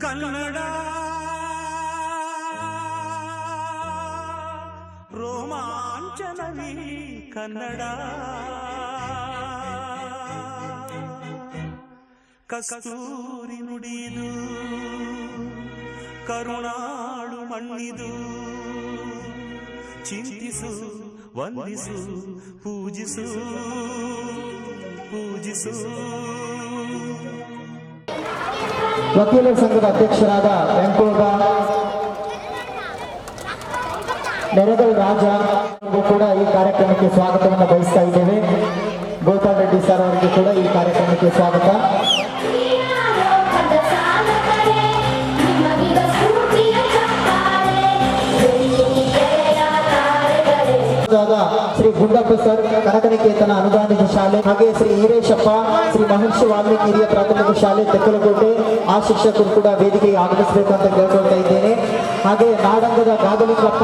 ಕನ್ನಡ ರೋಮಾಂಚನವೀ ಕನ್ನಡ ಕಸ್ತೂರಿ ನುಡಿದು ಕರುಣಾಳು ಮಣ್ಣಿದು ಚಿಂತಿಸು ವಂದಿಸು ಪೂಜಿಸು ಪೂಜಿಸು. ವಕೀಲರ ಸಂಘದ ಅಧ್ಯಕ್ಷರಾದ ವೆಂಕೋಗ ನೆರೆಗಲ್ ರಾಜ ಕೂಡ ಈ ಕಾರ್ಯಕ್ರಮಕ್ಕೆ ಸ್ವಾಗತವನ್ನು ಬಯಸ್ತಾ ಇದ್ದೇವೆ. ಗೋಪಾಲ್ ರೆಡ್ಡಿ ಸರ್ ಅವರಿಗೆ ಕೂಡ ಈ ಕಾರ್ಯಕ್ರಮಕ್ಕೆ ಸ್ವಾಗತ. ಶ್ರೀ ಗುಂಡಪ್ಪ ಸರ್ ಕನಕನಿಕೇತನ ಅನುದಾನಿತ ಶಾಲೆ, ಹಾಗೆ ಶ್ರೀ ಈರೇಶಪ್ಪ ಶ್ರೀ ಮಹರ್ಷಿ ವಾಲ್ಮೀಕಿ ಹಿರಿಯ ಪ್ರಾಥಮಿಕ ಶಾಲೆ ತೆಕ್ಕಲಕೋಟೆ, ಆ ಶಿಕ್ಷಕರು ಕೂಡ ವೇದಿಕೆಗೆ ಆಗಮಿಸಬೇಕು ಅಂತ ಕೇಳ್ಕೊಳ್ತಾ ಇದ್ದೇನೆ. ಹಾಗೆ ನಾಡಂಗದ ಗಾದಲಿಂಗಪ್ಪ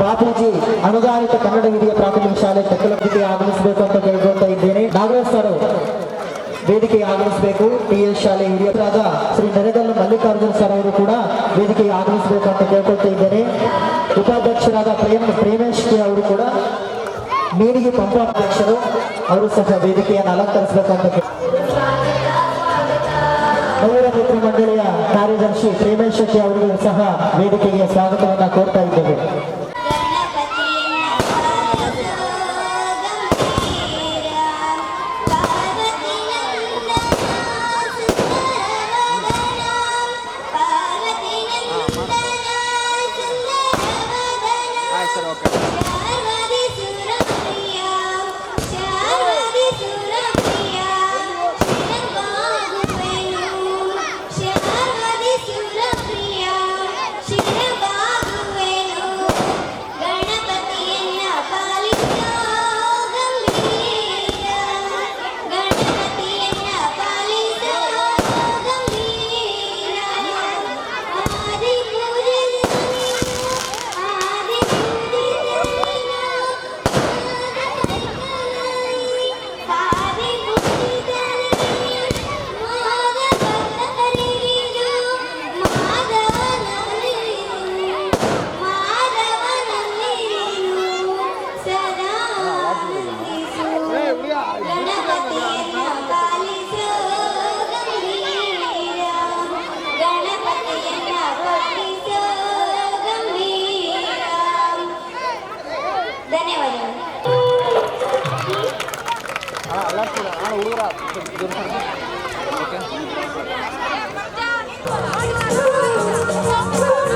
ಬಾಪೂಜಿ ಅನುದಾನಿತ ಕನ್ನಡ ಹಿರಿಯ ಪ್ರಾಥಮಿಕ ಶಾಲೆ ತೆಕ್ಕಲಕೋಟೆಗೆ ಆಗಮಿಸಬೇಕು ಅಂತ ಕೇಳ್ಕೊಳ್ತಾ ಇದ್ದೇನೆ. ನಾಗರಾಜ್ ಸರ್ ವೇದಿಕೆಗೆ ಆಗಮಿಸಬೇಕು. TS ಶಾಲೆ ಹಿರಿಯರಾದ ಶ್ರೀ ನೆರೆಗಲ್ಲು ಮಲ್ಲಿಕಾರ್ಜುನ್ ಸರ್ ಅವರು ಕೂಡ ವೇದಿಕೆಗೆ ಆಗಮಿಸಬೇಕು ಅಂತ ಕೇಳ್ಕೊಳ್ತಾ ಇದ್ದೇನೆ. ಉಪಾಧ್ಯಕ್ಷರಾದ ಪ್ರೇಮೇಶ್ ಅವರು ಕೂಡ, ನೀರಿಗೆ ಪಂಪಾಧ್ಯಕ್ಷರು ಅವರು ಸಹ ವೇದಿಕೆಯನ್ನು ಅಲಂಕರಿಸಬೇಕಂತ. ನವರ ಮಿತ್ರ ಮಂಡಳಿಯ ಕಾರ್ಯದರ್ಶಿ ಪ್ರೇಮೇಶ್ ಶೆಟ್ಟಿ ಅವರಿಗೂ ಸಹ ವೇದಿಕೆಗೆ ಸ್ವಾಗತವನ್ನು ಕೋರ್ತಾ ಇದ್ದೇವೆ.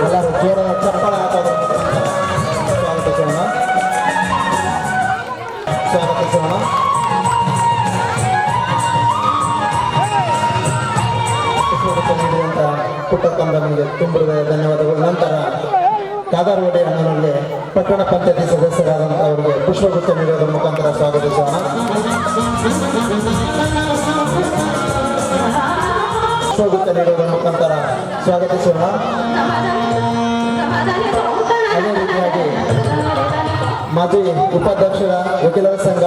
ಎಲ್ಲರೂ ಜೋರ ಚಪ್ಪಾಳೆ ಹಾಕೋದು ಸ್ವಾಗತಿಸೋಣ. ನೀಡುವಂತ ಪುಟ್ಟ ಕಂಬನಿಗೆ ತುಂಬ ಧನ್ಯವಾದಗಳು. ನಂತರ ಕಾದಾರ್ವಾಡಿ ಅಣ್ಣನಲ್ಲಿ ಪಟ್ಟಣ ಪಂಚಾಯತಿ ಸದಸ್ಯರಾದಂಥ ಅವರಿಗೆ ಪುಷ್ಪಗುಚ್ಛ ನೀಡುವುದರ ಮುಖಾಂತರ ಸ್ವಾಗತಿಸೋಣ. ಪುಷ್ಪಗುಚ್ಛ ನೀಡುವುದರ ಮುಖಾಂತರ ಸ್ವಾಗತಿಸೋಣ. ಅದೇ ರೀತಿಯಾಗಿ ಮಾಜಿ ಉಪಾಧ್ಯಕ್ಷರ ವಕೀಲರ ಸಂಘ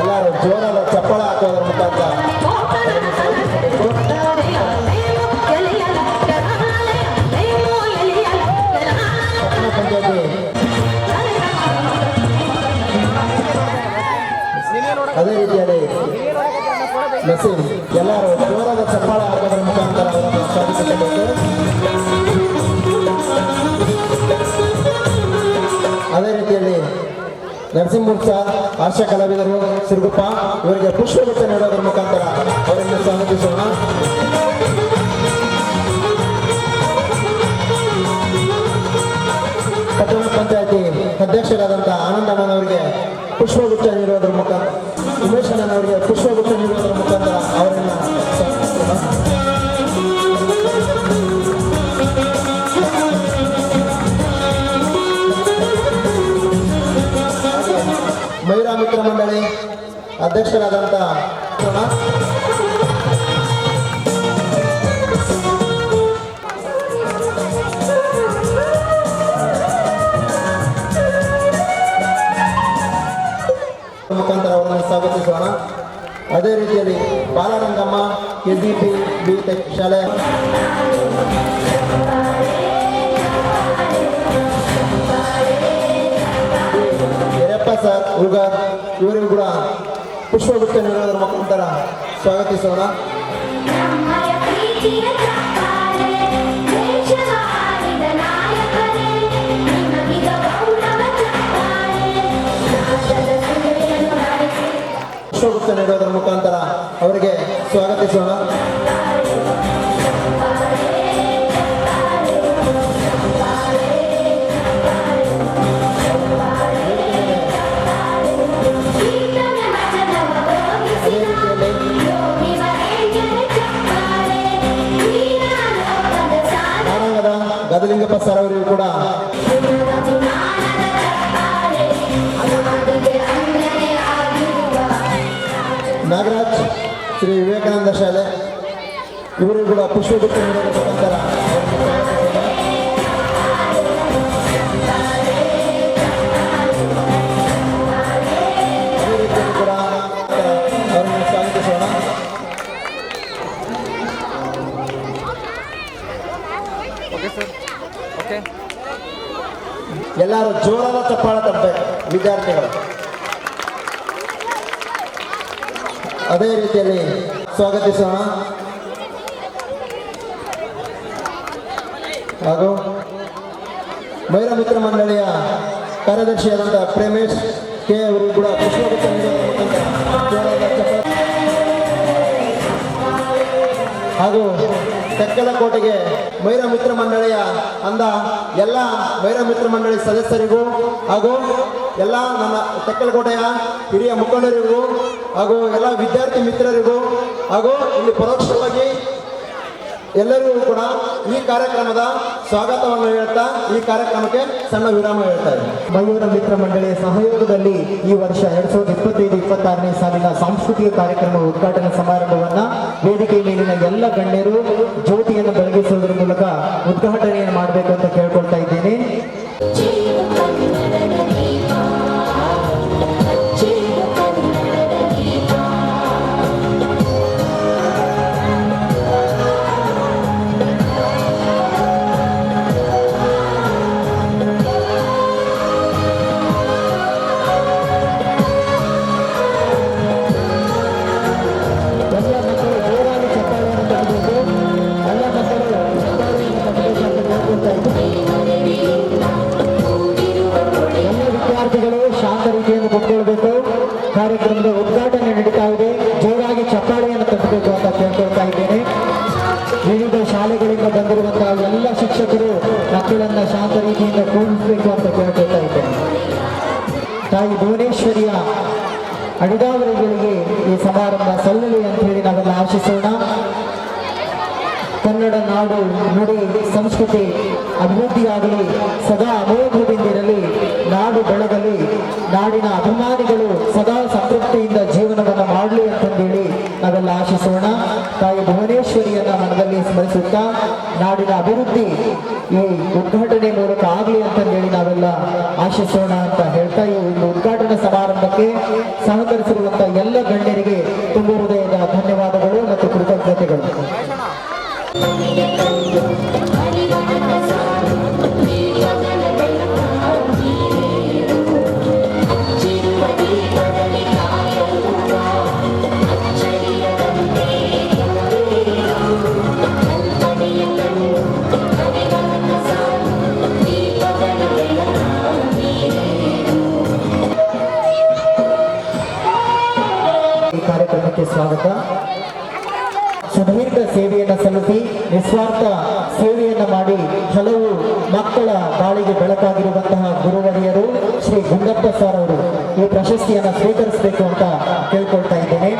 ಎಲ್ಲರೂ ಜೋರಾದ ಚಪ್ಪಾಳೆ ಹಾಕೋದ್ರ ಮುಖಾಂತರ ಅದೇ ರೀತಿಯಲ್ಲಿ ನಸೀಂ ಎಲ್ಲರೂ ಜೋರಾದ ಚಪ್ಪಾಳೆ ಹಾಕೋದ್ರ ಮುಖಾಂತರ ಅವರನ್ನು ಸ್ವಾಗತಿಸಬೇಕು. ಅದೇ ರೀತಿಯಲ್ಲಿ ನರಸಿಂಹಮೂರ್ತಿ ಹಾಸ್ಯ ಕಲಾವಿದರು ಸಿರುಗುಪ್ಪ ಇವರಿಗೆ ಪುಷ್ಪಗುಚ್ಛ ನೀಡೋದ್ರ ಮುಖಾಂತರ ಅವರನ್ನು ಸ್ವಾಗತಿಸೋಣ. ಪಟ್ಟಣ ಪಂಚಾಯತಿ ಅಧ್ಯಕ್ಷರಾದಂಥ ಆನಂದಮ್ಮನವರಿಗೆ ಪುಷ್ಪಗುಚ್ಛ ನೀಡುವುದರ ಮುಖಾಂತರ, ಉಮೇಶ್ ಅಣ್ಣನವರಿಗೆ ಪುಷ್ಪಗುಚ್ಛ ನೀಡುವುದರ ಮುಖಾಂತರ ಅವರನ್ನು ಮಹಿಳಾ ಮಿತ್ರ ಮಂಡಳಿ ಅಧ್ಯಕ್ಷರಾದಂಥ ಮುಖಾಂತರ ಅವರನ್ನು ಸ್ವಾಗತಿಸೋಣ. ಅದೇ ರೀತಿಯಲ್ಲಿ ಬಾಲರಂಗಮ್ಮ KGP B Tech ಶಾಲೆ ಉಗಾರ್ ಇವರಿಗೂ ಕೂಡ ಪುಷ್ಪಗುಚ್ಛ ನೀಡುವುದರ ಮುಖಾಂತರ ಸ್ವಾಗತಿಸೋಣ. ನಮ್ಮಯ ಪ್ರೀತಿಯ ಚಪ್ಪಾಳೆ ದೇಶದ ಆಳಿದ ನಾಯಕರೇ ನಿಮಗಿದ ಗೌರವ ಚಪ್ಪಾಳೆ ರಾಜದ ಸುಳಿಯನ್ನು ನಡೆಸಿ ಪುಷ್ಪಗುಚ್ಛ ನೀಡುವುದರ ಮುಖಾಂತರ ಅವರಿಗೆ ಸ್ವಾಗತಿಸೋಣ. ಕೀರ್ತನೆ ವಚನವ ಬೋಧಿಸಿದ ಯೋಗಿ ವರೇಣ್ಯರ ಚಪ್ಪಾಳೆ ವೀರಲೋಕದ ಸಾಧನೆ ನಾರಾಯಣದ ಗದಲಿಂಗಪ್ಪ ಸರ್ ಅವರಿಗೂ ಕೂಡ ಅಭಿಮಾನದ ಚಪ್ಪಾಳೆ ಅನುಮತಿಗೆ ಅನ್ಯನೇ ಆಗಿರುವ ನಾಗರಾಜ್ ಶ್ರೀ ವಿವೇಕಾನಂದ ಶಾಲೆ ಇವರಿಗೂ ಕೂಡ ಪುಷ್ಪಗುಚ್ಛ ನೀಡುವುದರ ಮುಖಾಂತರ ಅವರಿಗೆ ಸ್ವಾಗತಿಸೋಣ. ಅದೇ ರೀತಿಯಲ್ಲಿ ಕೂಡ ಅವರನ್ನು ಸ್ವಾಗತಿಸೋಣ. ಎಲ್ಲರೂ ಜೋರಾದ ಚಪ್ಪಾಳೆ ತಟ್ಟಬೇಕು ವಿದ್ಯಾರ್ಥಿಗಳು. ಅದೇ ರೀತಿಯಲ್ಲಿ ಸ್ವಾಗತಿಸೋಣ. ಹಾಗೂ ಮಹಿಳಾ ಮಿತ್ರ ಮಂಡಳಿಯ ಕಾರ್ಯದರ್ಶಿಯಾದಂಥ ಪ್ರೇಮೇಶ್ ಕೆ ಅವರು ಕೂಡ ಪುಷ್ಪಗುಚ್ಛ ನೀಡುವುದರ ಮುಖಾಂತರ ಜೋರಾದ ಚಪ್ಪಾಳೆ. ಹಾಗೂ ತೆಕ್ಕಲಕೋಟೆಗೆ ಮಹಿಳಾ ಮಿತ್ರ ಮಂಡಳಿಯ ಅಂದ ಎಲ್ಲ ಮಹಿಳಾ ಮಿತ್ರ ಮಂಡಳಿ ಸದಸ್ಯರಿಗೂ ಹಾಗೂ ಎಲ್ಲ ನನ್ನ ತೆಕ್ಕಲಕೋಟೆಯ ಹಿರಿಯ ಮುಖಂಡರಿಗೂ ಹಾಗೂ ಎಲ್ಲ ವಿದ್ಯಾರ್ಥಿ ಮಿತ್ರರಿಗೂ ಹಾಗೂ ಇಲ್ಲಿ ಪರೋಕ್ಷವಾಗಿ ಎಲ್ಲರಿಗೂ ಕೂಡ ಈ ಕಾರ್ಯಕ್ರಮದ ಸ್ವಾಗತವನ್ನು ಹೇಳ್ತಾ ಈ ಕಾರ್ಯಕ್ರಮಕ್ಕೆ ಸಣ್ಣ ವಿರಾಮ ಹೇಳ್ತಾ ಇದ್ದೀನಿ. ಮಯೂರ ಮಿತ್ರ ಮಂಡಳಿಯ ಸಹಯೋಗದಲ್ಲಿ ಈ ವರ್ಷ 2025-26ನೇ ಸಾಲಿನ ಸಾಂಸ್ಕೃತಿಕ ಕಾರ್ಯಕ್ರಮ ಉದ್ಘಾಟನಾ ಸಮಾರಂಭವನ್ನ ವೇದಿಕೆ ಮೇಲಿನ ಎಲ್ಲ ಗಣ್ಯರು ಜ್ಯೋತಿಯನ್ನು ಬೆಳಗಿಸುವುದರ ಮೂಲಕ ಉದ್ಘಾಟನೆಯನ್ನು ಮಾಡಬೇಕು ಅಂತ ಕೇಳ್ಕೊಳ್ತಾ ಇದ್ದೇನೆ. ಜೀವ ಕನ್ನಡದ ದೀಪ ಜೀವ ಕನ್ನಡದ ದೀಪ ಎಲ್ಲ ಮಕ್ಕಳು ಜೋರಾಗಿ ಚಪ್ಪಾಳೆಯನ್ನು ತಟ್ಟಬೇಕು. ಎಲ್ಲ ಮಕ್ಕಳು ಚಪ್ಪಾಳೆಯನ್ನು ತಟ್ಟಬೇಕು ಅಂತ ಕೇಳ್ಕೊಳ್ತಾ ಇದ್ದೇನೆ. ಎಲ್ಲ ವಿದ್ಯಾರ್ಥಿಗಳು ಶಾಂತ ರೀತಿಯನ್ನು ಕೂತ್ಕೊಳ್ಬೇಕು. ಕಾರ್ಯಕ್ರಮದ ಉದ್ಘಾಟನೆ ನಡೀತಾ ಇದೆ. ಜೋರಾಗಿ ಚಪ್ಪಾಳೆಯನ್ನು ತಟ್ಟಬೇಕು ಅಂತ ಕೇಳ್ಕೊಳ್ತಾ ಇದ್ದೇನೆ. ವಿವಿಧ ಶಾಲೆಗಳಿಂದ ಬಂದಿರುವಂತಹ ಎಲ್ಲ ಶಿಕ್ಷಕರು ಮಕ್ಕಳನ್ನ ಶಾಂತ ರೀತಿಯಿಂದ ಕೂಡಿಸಬೇಕು ಅಂತ ಕೇಳ್ಕೊಳ್ತಾ ಇದ್ದೇನೆ. ತಾಯಿ ಭುವನೇಶ್ವರಿಯ ಅಡಿದಾವರಿಗಳಿಗೆ ಈ ಸಮಾರಂಭ ಸಲ್ಲಲಿ ಅಂತ ಹೇಳಿ ನಾವೆಲ್ಲ ಆಶಿಸೋಣ. ಕನ್ನಡ ನಾಡು ನುಡಿ ಸಂಸ್ಕೃತಿ ಅಭಿವೃದ್ಧಿಯಾಗಲಿ, ಸದಾ ಅಮೋಘದಿಂದಿರಲಿ, ನಾಡು ಬೆಳಗಲಿ, ನಾಡಿನ ಅಭಿಮಾನಿಗಳು ಸದಾ ಸಂತೃಪ್ತಿಯಿಂದ ಜೀವನವನ್ನು ಮಾಡಲಿ ಅಂತಂದೇಳಿ ನಾವೆಲ್ಲ ಆಶಿಸೋಣ. ತಾಯಿ ಭುವನೇಶ್ವರಿಯನ್ನ ಮನದಲ್ಲಿ ಸ್ಮರಿಸುತ್ತಾ ನಾಡಿನ ಅಭಿವೃದ್ಧಿ ಈ ಉದ್ಘಾಟನೆ ಮೂಲಕ ಆಗಲಿ ಅಂತಂದೇಳಿ ನಾವೆಲ್ಲ ಆಶಿಸೋಣ ಅಂತ ಹೇಳ್ತಾ ಈ ಒಂದು ಉದ್ಘಾಟನಾ ಸಮಾರಂಭಕ್ಕೆ ಸಹಕರಿಸಿರುವಂತಹ ಎಲ್ಲ ಗಣ್ಯರಿಗೆ ತುಂಬ ಹೃದಯದ ಧನ್ಯವಾದಗಳು ಮತ್ತು ಕೃತಜ್ಞತೆಗಳು. ಹರಿವನ ಸಾರು ವೀರ್ಯಗಳ ಬೆಳಕು ನೀರು ಚಿರುವ ದೀಪದಲ್ಲಿ ಕಾಯುವ ಅಚ್ಚರಿಯದಂತೆ ಕಲ್ಪನೆಯ ಕಣ್ಣು ಹರಿವನ ಸಾರು ದೀಪಗಳ ಬೆಳಕು ನೀರು ಈ ಕಾರ್ಯಕ್ರಮಕ್ಕೆ ಸ್ವಾಗತ. ಸುದೀರ್ಘ ಸೇವೆಯನ್ನು ಸಲ್ಲಿಸಿ ನಿಸ್ವಾರ್ಥ ಸೇವೆಯನ್ನು ಮಾಡಿ ಹಲವು ಮಕ್ಕಳ ಬಾಳಿಗೆ ಬೆಳಕಾಗಿರುವಂತಹ ಗುರುವರಿಯರು ಶ್ರೀ ಗುಂಡಪ್ಪ ಸರ್ ಅವರು ಈ ಪ್ರಶಸ್ತಿಯನ್ನು ಸ್ವೀಕರಿಸಬೇಕು ಅಂತ ಕೇಳ್ಕೊಳ್ತಾ ಇದ್ದೇನೆ.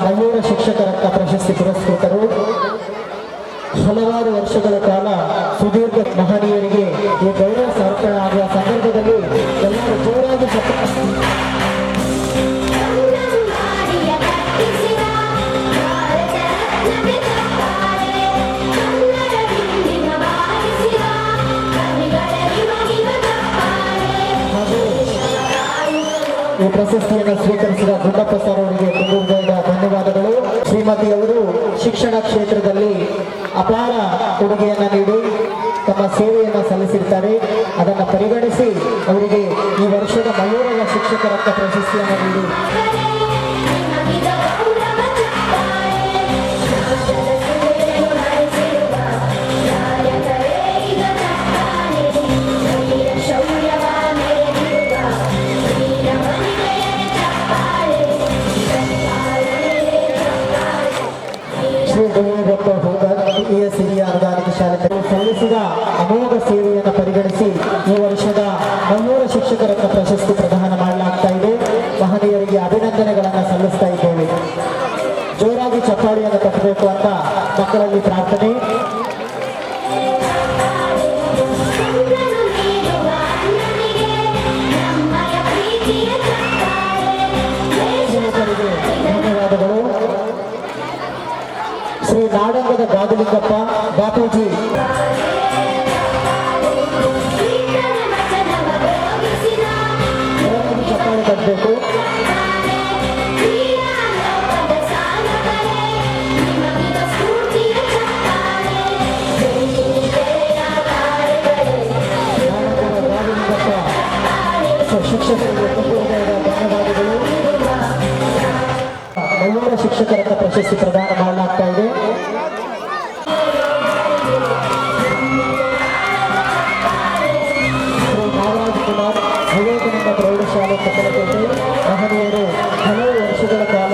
ಮಯೂರ ಶಿಕ್ಷಕ ರತ್ನ ಪ್ರಶಸ್ತಿ ಪುರಸ್ಕೃತರು. ಹಲವಾರು ವರ್ಷಗಳ ಕಾಲ ಸುದೀರ್ಘ ಮಹನೀಯರಿಗೆ ಈ ಗೌರವ ಸಮರ್ಪಣೆ ಆಗುವ ಸಂದರ್ಭದಲ್ಲಿ ಎಲ್ಲರೂ ಜೋರಾಗಿ ಮಾಡಿಯ ಕಟ್ಟಿಸಿದ ಭಾರತ ರತ್ನಕ್ಕೆ ಚಪ್ಪಾಳೆ ಕನ್ನಡ ಬಿಂದಿನ ಬಾರಿಸಿದ ಕವಿಗಳ ನಿಮಗಿನ ಚಪ್ಪಾಳೆ ಹಾಗೂ ಈ ಪ್ರಶಸ್ತಿಯನ್ನು ಸ್ವೀಕರಿಸಿದ ಗುಂಡಪ್ಪ ಸರ್ ಅವರಿಗೆ ತುಂಬ ಹೃದಯದ ಧನ್ಯವಾದಗಳು. ಶ್ರೀಮತಿಯವರು ಶಿಕ್ಷಣ ಕ್ಷೇತ್ರದಲ್ಲಿ ಅಪಾರ ಕೊಡುಗೆಯನ್ನು ನೀಡಿ ತಮ್ಮ ಸೇವೆಯನ್ನು ಸಲ್ಲಿಸಿರ್ತಾರೆ. ಅದನ್ನು ಪರಿಗಣಿಸಿ ಅವರಿಗೆ ಈ ವರ್ಷದ ಮಯೂರದ ಶಿಕ್ಷಕರ ಅಂತ ಪ್ರಶಸ್ತಿಯನ್ನು ನೀಡಿ ನಿಮಗಿದ ಗೌರವ ಚಪ್ಪಾಳೆ ರಾಷ್ಟ್ರದ ಸೇವೆಯನ್ನು ನಡೆಸಿರುವ ನಾಯಕರೇ ಈಗ ಚಪ್ಪಾಳೆ ವೀರ ಶೌರ್ಯವ ಮೆರೆದಿರುವ ವೀರ ವನಿತೆಯರ ಚಪ್ಪಾಳೆ ಶ್ರೀ ಗುರುದತ್ತ ಹೋಗಾರ್ ES ಹಿರಿಯ ಅನುದಾನಿತ ಶಾಲೆ ಸಲ್ಲಿಸಿದ ಅಮೋಘ ಸೇವೆಯನ್ನು ಪರಿಗಣಿಸಿ ಈ ವರ್ಷದ ಮಯೂರ ಶಿಕ್ಷಕರತ್ನ ಪ್ರಶಸ್ತಿ ಪ್ರದಾನ ಮಾಡಲಾಗ್ತಾ ಇದೆ. ಮಹನೀಯರಿಗೆ ಅಭಿನಂದನೆಗಳನ್ನು ಸಲ್ಲಿಸ್ತಾ ಇದ್ದೇವೆ. ಜೋರಾಗಿ ಚಪ್ಪಾಳಿಯನ್ನು ತಟ್ಟಬೇಕು ಅಂತ ಮಕ್ಕಳಲ್ಲಿ ಪ್ರಾರ್ಥನೆ. ಚಂದ್ರನು ನೀಡುವ ಅನ್ನನಿಗೆ ನಮ್ಮಯ ಪ್ರೀತಿಯ ಚಪ್ಪಾಳೆ ಶಿಕ್ಷಕರಿಗೆ ಧನ್ಯವಾದಗಳು. ಶ್ರೀ ನಾಡಂಗದ ಗಾದಲಿಂಗಪ್ಪ ಬಾಪೂಜಿ ಕೀರ್ತನೆ ವಚನವ ಭೋಗಿಸಿದ ಜೋರಾಗಿ ಚಪ್ಪಾಳೆ ತಟ್ಟಬೇಕು. ಕ್ರೀಡಾಲೋಕದ ಸಾಧಕರೇ ನಿಮಗಿದ ಸ್ಫೂರ್ತಿಯ ಚಪ್ಪಾಳೆ ದೇಶೀಯ ಕಾರ್ಯಗಳೇ ನಾಡಂಗದ ಗಾದಲಿಂಗಪ್ಪ ಶಿಕ್ಷಕರಿಗೆ ತುಂಬ ಹೃದಯದ ಧನ್ಯವಾದಗಳು. ಮಯೂರ ಶಿಕ್ಷಕರತ್ನ ಪ್ರಶಸ್ತಿ ಪ್ರದಾನ ಮಾಡಲಾಗ್ತಾ ಇದೆ. ಶ್ರೀ ನಾಗರಾಜ್ ಕುಮಾರ್ ವಿವೇಕಾನಂದ ಪ್ರೌಢಶಾಲೆ ಕತ್ತಲಕೋಟೆ ಮಹನೀಯರು ಹಲವು ವರ್ಷಗಳ ಕಾಲ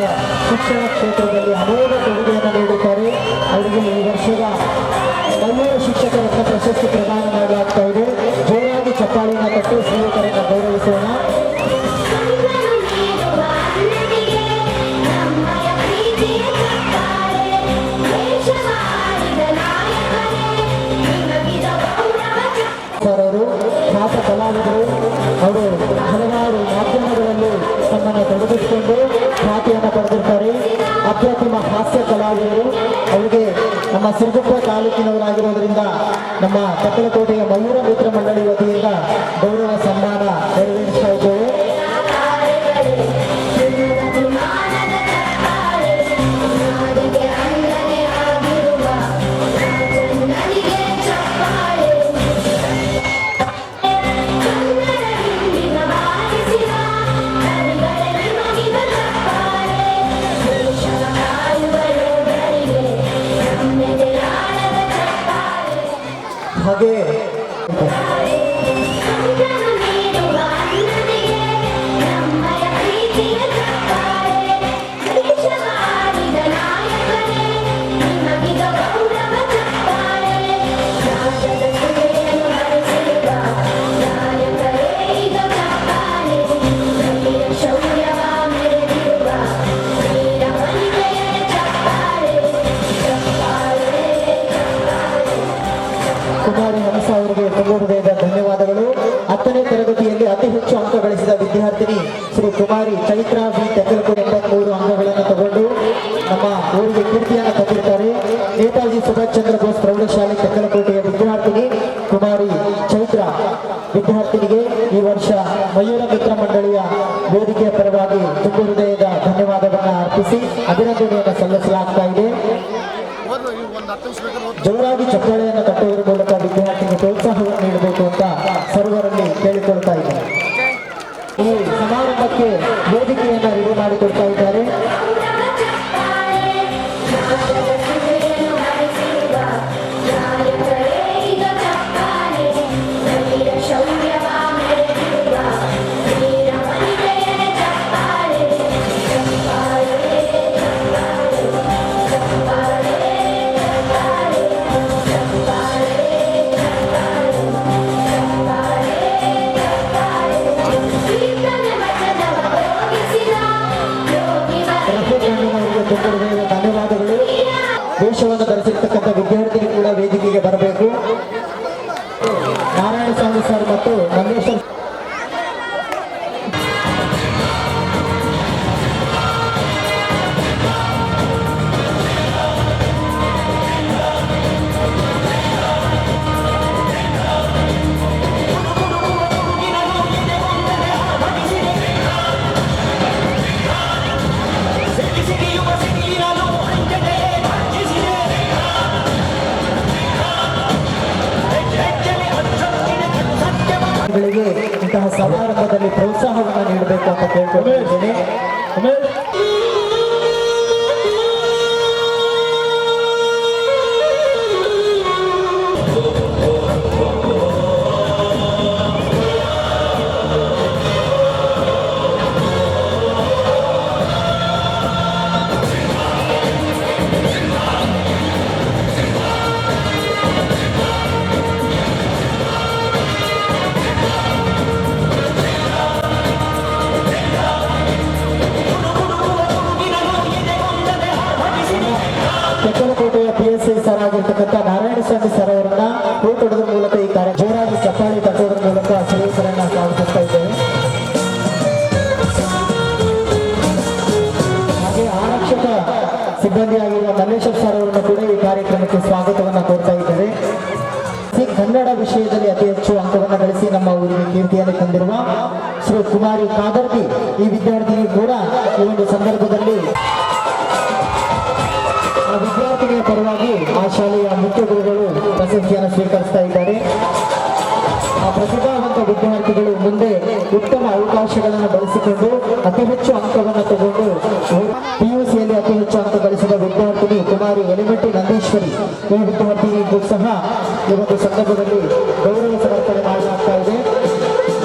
ಶಿಕ್ಷಣ ಕ್ಷೇತ್ರದಲ್ಲಿ ಅನೇಕ ಕೊಡುಗೆಯನ್ನು ನೀಡುತ್ತಾರೆ. ಅವರಿಗೆ ಈ ವರ್ಷದ ಮಯೂರ ಶಿಕ್ಷಕರತ್ನ ಪ್ರಶಸ್ತಿ ಪ್ರದಾನ ಮಾಡಲಾಗ್ತಾ ಇದೆ. ಜೋರಾಗಿ ಚಪ್ಪಾಳಿನ ತಟ್ಟಿ ಶ್ರೀಯುತರನ್ನು ಗೌರವಿಸೋಣ. ಚಂದ್ರನು ನೀಡುವ ಅನ್ನನಿಗೆ ನಮ್ಮಯ ಪ್ರೀತಿಯ ಚಪ್ಪಾಳೆ ದೇಶವಾಳಿದ ನಾಯಕರೇ ನಿಮಗಿದ ಗೌರವ ಅವರು ಖ್ಯಾತ ಕಲಾವಿದರು. ಅವರು ಹಲವಾರು ಮಾಧ್ಯಮಗಳಲ್ಲಿ ತಮ್ಮನ್ನು ತೊಡಗಿಸಿಕೊಂಡು ಖ್ಯಾತಿಯನ್ನು ಪಡೆದಿರ್ತಾರೆ. ಅಪ್ರತಿಮ ಹಾಸ್ಯ ಕಲಾವಿದರು. ಅವರಿಗೆ ನಮ್ಮ ಸಿರುಗುಪ್ಪ ತಾಲೂಕಿನವರಾಗಿರೋದ್ರಿಂದ ನಮ್ಮ ತಕ್ಕಲಕೋಟೆಯ ಮಯೂರ ಮಿತ್ರ ಮಂಡಳಿ ವತಿಯಿಂದ ಗೌರವ ಸನ್ಮಾನ ನೆರವೇರಿಸ್ತಾ ಇದ್ದೇವೆ. ಮಾನದ ಚಪ್ಪಾಳೆ ನಾಡಿಗೆ ಅನ್ನನೆ ಆಗಿರುವ ರಾಜಣ್ಣನಿಗೆ ಚಪ್ಪಾಳೆ ಕನ್ನಡ ಹಿಂದಿನ ಬಾರಿಸಿದ ಕವಿಗಳೇ ನಿಮಗಿದ ಚಪ್ಪಾಳೆ ದೇಶವ ಕಾಯುವ ಯೋಧರಿಗೆ ನಮ್ಮೆದೆಯಾಳದ ಚಪ್ಪಾಳೆ ಹಾಗೆ ಚಂದ್ರನು ನೀಡುವ ಅನ್ನನಿಗೆ ನಮ್ಮಯ ಪ್ರೀತಿಯ ಚಪ್ಪಾಳೆ ದೇಶವಾಳಿದ ನಾಯಕರೇ ನಿಮಗಿದ ಗೌರವ ಚಪ್ಪಾಳೆ ರಾಷ್ಟ್ರದ ಸೇವೆಯನ್ನು ನಡೆಸಿರುವ ನಾಯಕರೇ ಈಗ ಚಪ್ಪಾಳೆ ವೀರ ಶೌರ್ಯವ ಮೆರೆದಿರುವ ವೀರ ವನಿತೆಯರ ಚಪ್ಪಾಳೆ ಕುಮಾರಿ ಹಂಸ ಅವರಿಗೆ ತುಂಬ ಹೃದಯದ ಧನ್ಯವಾದಗಳು. 10ನೇ ತರಗತಿಯಲ್ಲಿ ಅತಿ ಹೆಚ್ಚು ಅಂಕ ಗಳಿಸಿದ ವಿದ್ಯಾರ್ಥಿನಿ ಶ್ರೀ ಕುಮಾರಿ ಚೈತ್ರ ಬಿ ತೆಕ್ಕಲಕೋಟೆ 83 ಅಂಕಗಳನ್ನು ತಗೊಂಡು ನಮ್ಮ ಊರಿಗೆ ಕೀರ್ತಿಯನ್ನು ತಂದಿರ್ತಾರೆ. ನೇತಾಜಿ ಸುಭಾಷ್ ಚಂದ್ರ ಬೋಸ್ ಪ್ರೌಢಶಾಲೆ ತೆಕ್ಕಲಕೋಟೆಯ ವಿದ್ಯಾರ್ಥಿನಿ ಕುಮಾರಿ ಚೈತ್ರ ವಿದ್ಯಾರ್ಥಿನಿಗೆ ಈ ವರ್ಷ ಮಯೂರ ಮಿತ್ರ ಮಂಡಳಿಯ ವೇದಿಕೆಯ ಪರವಾಗಿ ತುಂಬ ಹೃದಯದ ಧನ್ಯವಾದವನ್ನು ಅರ್ಪಿಸಿ ಅಭಿನಂದನೆಯನ್ನು ಸಲ್ಲಿಸಲಾಗ್ತಾ ಇದೆ. ಜೋರಾಗಿ ಚಪ್ಪಾಳೆಯನ್ನು ತಟ್ಟುವುದರ ಮೂಲಕ ವಿದ್ಯಾರ್ಥಿಗೆ ಪ್ರೋತ್ಸಾಹವನ್ನು ನೀಡಬೇಕು ಅಂತ ಸರ್ವರಲ್ಲಿ ಕೇಳಿಕೊಳ್ತಾ ಇದ್ದಾರೆ. ಈ ಸಮಾರಂಭಕ್ಕೆ ವೇದಿಕೆಯನ್ನು ರೆಡಿ ಮಾಡಿಕೊಡ್ತಾ ಇದ್ದಾರೆ. ಗೌರವ ಚಪ್ಪಾಳೆ ರಾಷ್ಟ್ರದ ಸೇವೆಯನ್ನು ನಡೆಸಿರುವ ನಾಯಕರೇ ಈಗ ಚಪ್ಪಾಳೆ ವೀರ ಶೌರ್ಯವ ಮೆರೆದಿರುವ ವೀರ ವನಿತೆಯರ ಚಪ್ಪಾಳೆ ಚಪ್ಪಾಳೆ ಚಪ್ಪಾಳೆ ಕೀರ್ತನೆ ವಚನವ ಭೋಗಿಸಿದ ರಫೀಕ್ ಅವರಿಗೆ ತುಂಬ ಹೃದಯದ ಧನ್ಯವಾದಗಳು. ವೇಷವನ್ನು ಧರಿಸಿರ್ತಕ್ಕಂಥ ವಿದ್ಯಾರ್ಥಿಗಳು ಕೂಡ ವೇದಿಕೆಗೆ ಬರಬೇಕು. ನಾರಾಯಣ ಸ್ವಾಮಿ ಸರ್ ಮತ್ತು ನಂದೇಶ್ವರ್ ಗಳಿಗೆ ಇಂತಹ ಸಮಾರಂಭದಲ್ಲಿ ಪ್ರೋತ್ಸಾಹವನ್ನು ನೀಡಬೇಕು ಅಂತ ಕೇಳ್ತಾ ಅವರನ್ನ ಕೂಟೋದ್ರ ಮೂಲಕ ಈ ಕಾರ್ಯ ಜೋರಾಗಿ ಚಪ್ಪಾಳಿ ತಟ್ಟೋದ್ರ ಮೂಲಕ ಶ್ರೇಯಸರನ್ನ ಸ್ವಾಗತಿಸ್ತಾ ಇದ್ದೇವೆ. ಹಾಗೆ ಆರಕ್ಷಕ ಸಿಬ್ಬಂದಿಯಾಗಿರುವ ಮಲ್ಲೇಶ್ವರ್ ಸರ್ ಅವರನ್ನು ಕೂಡ ಈ ಕಾರ್ಯಕ್ರಮಕ್ಕೆ ಸ್ವಾಗತವನ್ನ ಕೋರ್ತಾ ಇದ್ದೇವೆ. ಕನ್ನಡ ವಿಷಯದಲ್ಲಿ ಅತಿ ಹೆಚ್ಚು ಅಂಕವನ್ನು ಗಳಿಸಿ ನಮ್ಮ ಊರಿಗೆ ಕೀರ್ತಿಯನ್ನು ತಂದಿರುವ ಶ್ರೀ ಕುಮಾರಿ ಕಾದರ್ಗಿ ಈ ವಿದ್ಯಾರ್ಥಿನಿ ಕೂಡ ಈ ಒಂದು ಸಂದರ್ಭದಲ್ಲಿ ಆ ವಿದ್ಯಾರ್ಥಿನಿಯ ಪರವಾಗಿ ಆ ಶಾಲೆಯ ಮುಖ್ಯ ಗುರುಗಳು ಪ್ರಶಸ್ತಿಯನ್ನು ಸ್ವೀಕರಿಸ್ತಾ ಇದ್ದಾರೆ. ಆ ಪ್ರತಿಭಾವಂತ ವಿದ್ಯಾರ್ಥಿಗಳು ಮುಂದೆ ಉತ್ತಮ ಅವಕಾಶಗಳನ್ನು ಬಳಸಿಕೊಂಡು ಅತಿ ಹೆಚ್ಚು ಅಂಕವನ್ನು ತಗೊಂಡು PUCಯಲ್ಲಿ ಅತಿ ಹೆಚ್ಚು ಅಂಕ ಗಳಿಸಿದ ವಿದ್ಯಾರ್ಥಿನಿ ಕುಮಾರಿ ಎಲಿಮೆಂಟಿ ನಂದೀಶ್ವರಿ ಈ ವಿದ್ಯಾರ್ಥಿನಿಗೂ ಸಹ ಈ ಒಂದು ಸಂದರ್ಭದಲ್ಲಿ ಗೌರವ ಸಮರ್ಪಣೆ ಮಾಡಲಾಗ್ತಾ ಇದೆ.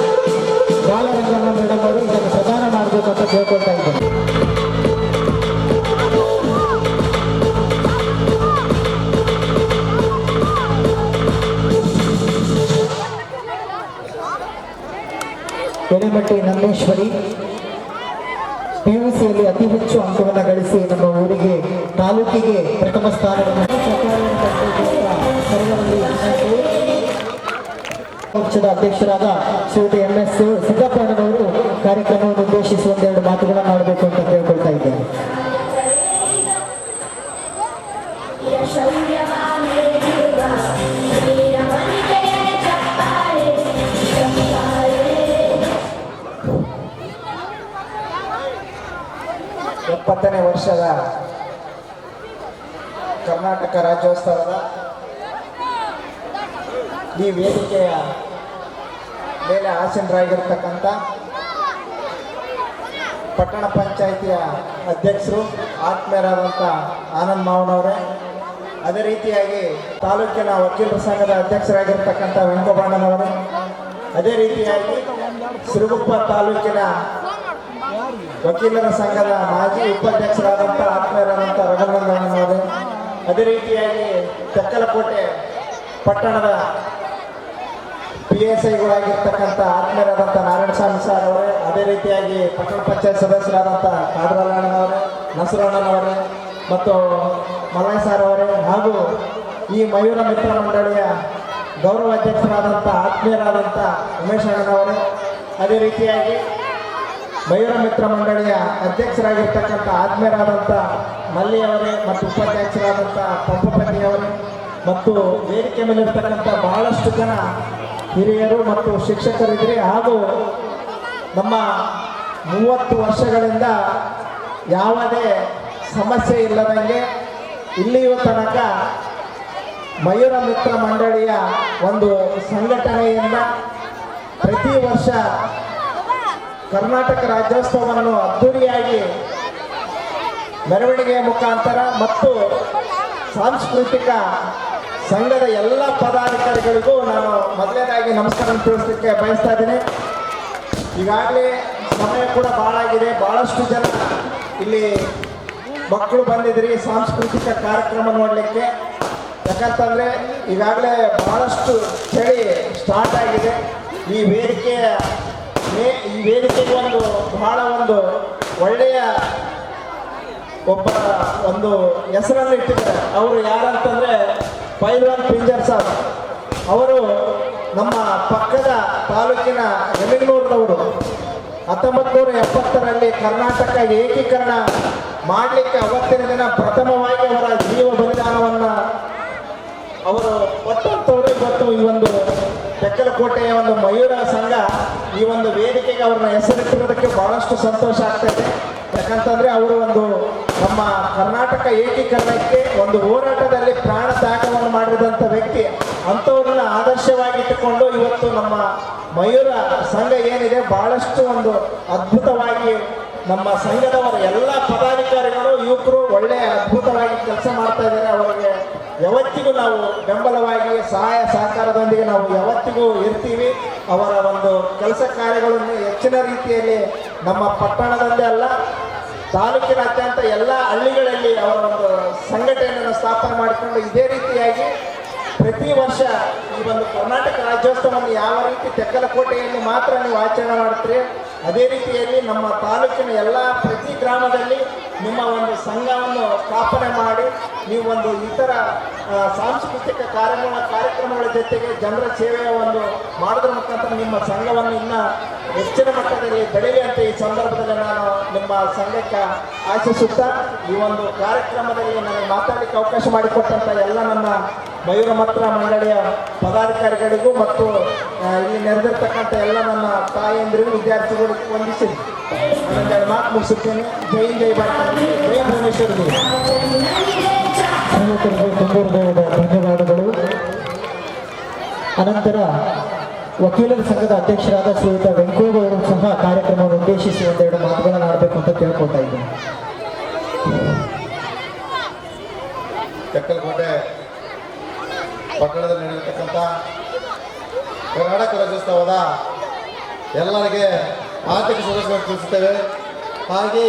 ಬಾಲರಂಗಮ್ಮ ಮೇಡಮ್ ಅವರು ಇದನ್ನು ಪ್ರದಾನ ಮಾಡಬೇಕು ಅಂತ ಕೇಳ್ಕೊಳ್ತಾ ಇದ್ದಾರೆ. ಎಲಿಮೆಂಟಿ ನಂದೀಶ್ವರಿ PUCಯಲ್ಲಿ ಅತಿ ಹೆಚ್ಚು ಅಂಕವನ್ನು ಗಳಿಸಿ ನಮ್ಮ ಊರಿಗೆ ತಾಲೂಕಿಗೆ ಪ್ರಥಮ ಸ್ಥಾನವನ್ನು ಪಕ್ಷದ ಅಧ್ಯಕ್ಷರಾದ ಶ್ರೀಯುತ MS ಸಿದ್ದಪ್ಪನವರು ಕಾರ್ಯಕ್ರಮವನ್ನು ಉದ್ದೇಶಿಸಿ ಒಂದೆರಡು ಮಾತುಗಳನ್ನು ಆಡಬೇಕು ಅಂತ ಕೇಳ್ಕೊಳ್ತಾ ಇದ್ದೇನೆ. ಎಪ್ಪತ್ತನೇ ವರ್ಷದ ಕರ್ನಾಟಕ ರಾಜ್ಯೋತ್ಸವದ ಈ ವೇದಿಕೆಯ ಮೇಲೆ ಆಸೀನರಾಗಿರ್ತಕ್ಕಂಥ ಪಟ್ಟಣ ಪಂಚಾಯಿತಿಯ ಅಧ್ಯಕ್ಷರು ಆತ್ಮೀಯರಾದಂಥ ಆನಂದ್ ಮಾವನವರೇ, ಅದೇ ರೀತಿಯಾಗಿ ತಾಲೂಕಿನ ವಕೀಲರ ಸಂಘದ ಅಧ್ಯಕ್ಷರಾಗಿರ್ತಕ್ಕಂಥ ವೆಂಕಟಣ್ಣನವರು, ಅದೇ ರೀತಿಯಾಗಿ ಸಿರುಗುಪ್ಪ ತಾಲೂಕಿನ ವಕೀಲರ ಸಂಘದ ಮಾಜಿ ಉಪಾಧ್ಯಕ್ಷರಾದಂಥ ಆತ್ಮೀಯರಾದಂಥ ರಘುನಂದನವರೇ, ಅದೇ ರೀತಿಯಾಗಿ ತೆಕ್ಕಲಕೋಟೆ ಪಟ್ಟಣದ PSIಗಳಾಗಿರ್ತಕ್ಕಂಥ ಆತ್ಮೀಯರಾದಂಥ ನಾರಾಯಣಸ್ವಾಮಿ ಸರ್ ಅವರೇ, ಅದೇ ರೀತಿಯಾಗಿ ಪಟ್ಟಣ ಪಂಚಾಯತ್ ಸದಸ್ಯರಾದಂಥ ಕಾಡ್ರಲ್ಲಣ್ಣನವರೇ, ನಸರಣ್ಣನವರೇ ಮತ್ತು ಮಲ್ಲಯ್ಯ ಸರ್ ಅವರೇ, ಹಾಗೂ ಈ ಮಯೂರ ಮಿತ್ರ ಮಂಡಳಿಯ ಗೌರವ ಅಧ್ಯಕ್ಷರಾದಂಥ ಆತ್ಮೀಯರಾದಂಥ ಉಮೇಶ್ ಅಣ್ಣನವರೇ, ಅದೇ ರೀತಿಯಾಗಿ ಮಯೂರ ಮಿತ್ರ ಮಂಡಳಿಯ ಅಧ್ಯಕ್ಷರಾಗಿರ್ತಕ್ಕಂಥ ಆತ್ಮೀಯರಾದಂಥ ಮಲ್ಲಿಯವರೇ ಮತ್ತು ಉಪಾಧ್ಯಕ್ಷರಾದಂಥ ಪಂಪಪತಿಯವರೇ ಮತ್ತು ವೇದಿಕೆ ಮೇಲಿರ್ತಕ್ಕಂಥ ಬಹಳಷ್ಟು ಜನ ಹಿರಿಯರು ಮತ್ತು ಶಿಕ್ಷಕರಿದ್ರಿ. ಹಾಗೂ ನಮ್ಮ 30 ವರ್ಷಗಳಿಂದ ಯಾವುದೇ ಸಮಸ್ಯೆ ಇಲ್ಲದಂಗೆ ಇಲ್ಲಿಯೂ ತನಕ ಮಯೂರ ಮಿತ್ರ ಮಂಡಳಿಯ ಒಂದು ಸಂಘಟನೆಯಿಂದ ಪ್ರತಿ ವರ್ಷ ಕರ್ನಾಟಕ ರಾಜ್ಯೋತ್ಸವವನ್ನು ಅದ್ದೂರಿಯಾಗಿ ಮೆರವಣಿಗೆಯ ಮುಖಾಂತರ ಮತ್ತು ಸಾಂಸ್ಕೃತಿಕ ಸಂಘದ ಎಲ್ಲ ಪದಾಧಿಕಾರಿಗಳಿಗೂ ನಾನು ಮೊದಲನೇದಾಗಿ ನಮಸ್ಕಾರ ತಿಳಿಸಲಿಕ್ಕೆ ಬಯಸ್ತಾ ಇದ್ದೀನಿ. ಈಗಾಗಲೇ ಸಮಯ ಕೂಡ ಭಾಳ ಆಗಿದೆ, ಭಾಳಷ್ಟು ಜನ ಇಲ್ಲಿ ಮಕ್ಕಳು ಬಂದಿದ್ರಿ ಸಾಂಸ್ಕೃತಿಕ ಕಾರ್ಯಕ್ರಮ ನೋಡಲಿಕ್ಕೆ. ಯಾಕಂತಂದರೆ ಈಗಾಗಲೇ ಭಾಳಷ್ಟು ಚಳಿ ಸ್ಟಾರ್ಟ್ ಆಗಿದೆ. ಈ ವೇದಿಕೆಗೆ ಒಂದು ಬಹಳ ಒಂದು ಒಳ್ಳೆಯ ಒಂದು ಹೆಸರನ್ನು ಇಟ್ಟಿದ್ದಾರೆ. ಅವರು ಯಾರಂತಂದರೆ ಪೈಲ್ವಾನ್ ಪಿಂಜರ್ ಸಾಬ್ ಅವರು ನಮ್ಮ ಪಕ್ಕದ ತಾಲೂಕಿನ ಯಮಗನೂರಿನವರು. 1970ರಲ್ಲಿ ಕರ್ನಾಟಕ ಏಕೀಕರಣ ಮಾಡಲಿಕ್ಕೆ ಅವತ್ತಿನ ದಿನ ಪ್ರಥಮವಾಗಿ ಅವರ ಜೀವ ಬಲಿದಾನವನ್ನು ಅವರು ಕೊಟ್ಟಂಥವ್ರು. ಇವತ್ತು ಈ ಒಂದು ತೆಕ್ಕಲಕೋಟೆಯ ಒಂದು ಮಯೂರ ಸಂಘ ಈ ಒಂದು ವೇದಿಕೆಗೆ ಅವ್ರನ್ನ ಹೆಸರಿಟ್ಟಿರೋದಕ್ಕೆ ಬಹಳಷ್ಟು ಸಂತೋಷ ಆಗ್ತಾಯಿದೆ. ಯಾಕಂತಂದರೆ ಅವರು ಒಂದು ನಮ್ಮ ಕರ್ನಾಟಕ ಏಕೀಕರಣಕ್ಕೆ ಒಂದು ಹೋರಾಟದಲ್ಲಿ ಪ್ರಾಣ ತ್ಯಾಗವನ್ನು ಮಾಡಿದಂಥ ವ್ಯಕ್ತಿ. ಅಂಥವ್ರನ್ನ ಆದರ್ಶವಾಗಿಟ್ಟುಕೊಂಡು ಇವತ್ತು ನಮ್ಮ ಮಯೂರ ಸಂಘ ಏನಿದೆ ಬಹಳಷ್ಟು ಒಂದು ಅದ್ಭುತವಾಗಿ ನಮ್ಮ ಸಂಘದವರ ಎಲ್ಲ ಪದಾಧಿಕಾರಿಗಳು ಯುವಕರು ಒಳ್ಳೆಯ ಅದ್ಭುತವಾಗಿ ಕೆಲಸ ಮಾಡ್ತಾ ಇದ್ದಾರೆ. ಅವರಿಗೆ ಯಾವತ್ತಿಗೂ ನಾವು ಬೆಂಬಲವಾಗಿ ಸಹಾಯ ಸಹಕಾರದೊಂದಿಗೆ ನಾವು ಯಾವತ್ತಿಗೂ ಇರ್ತೀವಿ. ಅವರ ಒಂದು ಕೆಲಸ ಕಾರ್ಯಗಳನ್ನು ಹೆಚ್ಚಿನ ರೀತಿಯಲ್ಲಿ ನಮ್ಮ ಪಟ್ಟಣದಲ್ಲೇ ಅಲ್ಲ ತಾಲೂಕಿನಾದ್ಯಂತ ಎಲ್ಲ ಹಳ್ಳಿಗಳಲ್ಲಿ ಅವರ ಒಂದು ಸಂಘಟನೆಯನ್ನು ಸ್ಥಾಪನೆ ಮಾಡಿಕೊಂಡು ಇದೇ ರೀತಿಯಾಗಿ ಪ್ರತಿ ವರ್ಷ ಈ ಒಂದು ಕರ್ನಾಟಕ ರಾಜ್ಯೋತ್ಸವವನ್ನು ಯಾವ ರೀತಿ ತೆಕ್ಕಲಕೋಟೆಯಲ್ಲಿ ಮಾತ್ರ ನೀವು ಆಚರಣೆ ಮಾಡ್ತೀರಿ, ಅದೇ ರೀತಿಯಲ್ಲಿ ನಮ್ಮ ತಾಲೂಕಿನ ಎಲ್ಲ ಪ್ರತಿ ಗ್ರಾಮದಲ್ಲಿ ನಿಮ್ಮ ಒಂದು ಸಂಘವನ್ನು ಸ್ಥಾಪನೆ ಮಾಡಿ ನೀವು ಒಂದು ಇತರ ಸಾಂಸ್ಕೃತಿಕ ಕಾರ್ಯಕ್ರಮಗಳ ಜೊತೆಗೆ ಜನರ ಸೇವೆಯ ಒಂದು ಮಾಡೋದ್ರ ಮುಖಾಂತರ ನಿಮ್ಮ ಸಂಘವನ್ನು ಇನ್ನೂ ಹೆಚ್ಚಿನ ಮಟ್ಟದಲ್ಲಿ ಬೆಳೆಯಲಿ ಅಂತ ಈ ಸಂದರ್ಭದಲ್ಲಿ ನಾನು ನಿಮ್ಮ ಸಂಘಕ್ಕೆ ಆಶಿಸುತ್ತಾ ಈ ಒಂದು ಕಾರ್ಯಕ್ರಮದಲ್ಲಿ ನನಗೆ ಮಾತಾಡಲಿಕ್ಕೆ ಅವಕಾಶ ಮಾಡಿಕೊಟ್ಟಂಥ ಎಲ್ಲ ನನ್ನ ಮಯೂರ ಮಿತ್ರ ಮಂಡಳಿಯ ಪದಾಧಿಕಾರಿಗಳಿಗೂ ಮತ್ತು ಇಲ್ಲಿ ನೆರೆದಿರ್ತಕ್ಕಂಥ ಎಲ್ಲ ನನ್ನ ತಾಯಂದಿರಿಗೂ ವಿದ್ಯಾರ್ಥಿಗಳಿಗೂ ವಂದಿಸಿ ನನ್ನ ಮಾತು ಮುಗಿಸುತ್ತೇನೆ. ಜೈ ಜೈ ಭಾರತ, ಜೈ ಭುವನೇಶ್ವರ ದೇವಿ. ಸ್ನೇಹಿತರಿಗೆ ತುಂಬ ಧನ್ಯವಾದಗಳು. ಅನಂತರ ವಕೀಲರ ಸಂಘದ ಅಧ್ಯಕ್ಷರಾದ ಶ್ರೀಯುತ ವೆಂಕೋಬ್ ಅವರು ಸಹ ಕಾರ್ಯಕ್ರಮವನ್ನು ಉದ್ದೇಶಿಸಿ ಒಂದೆರಡು ಮಾತುಗಳನ್ನು ಆಡಬೇಕು ಅಂತ ಕೇಳ್ಕೊಳ್ತಾ ಇದ್ದೀನಿ. ತೆಕ್ಕಲಕೋಟೆ ಪಟ್ಟಣದಲ್ಲಿ ನಡೆಯತಕ್ಕಂಥ ಕರ್ನಾಟಕ ರಾಜ್ಯೋತ್ಸವದ ಎಲ್ಲರಿಗೆ ಆರ್ಥಿಕ ಶುಭಾಶಯಗಳನ್ನು ತಿಳಿಸುತ್ತೇವೆ. ಹಾಗೆ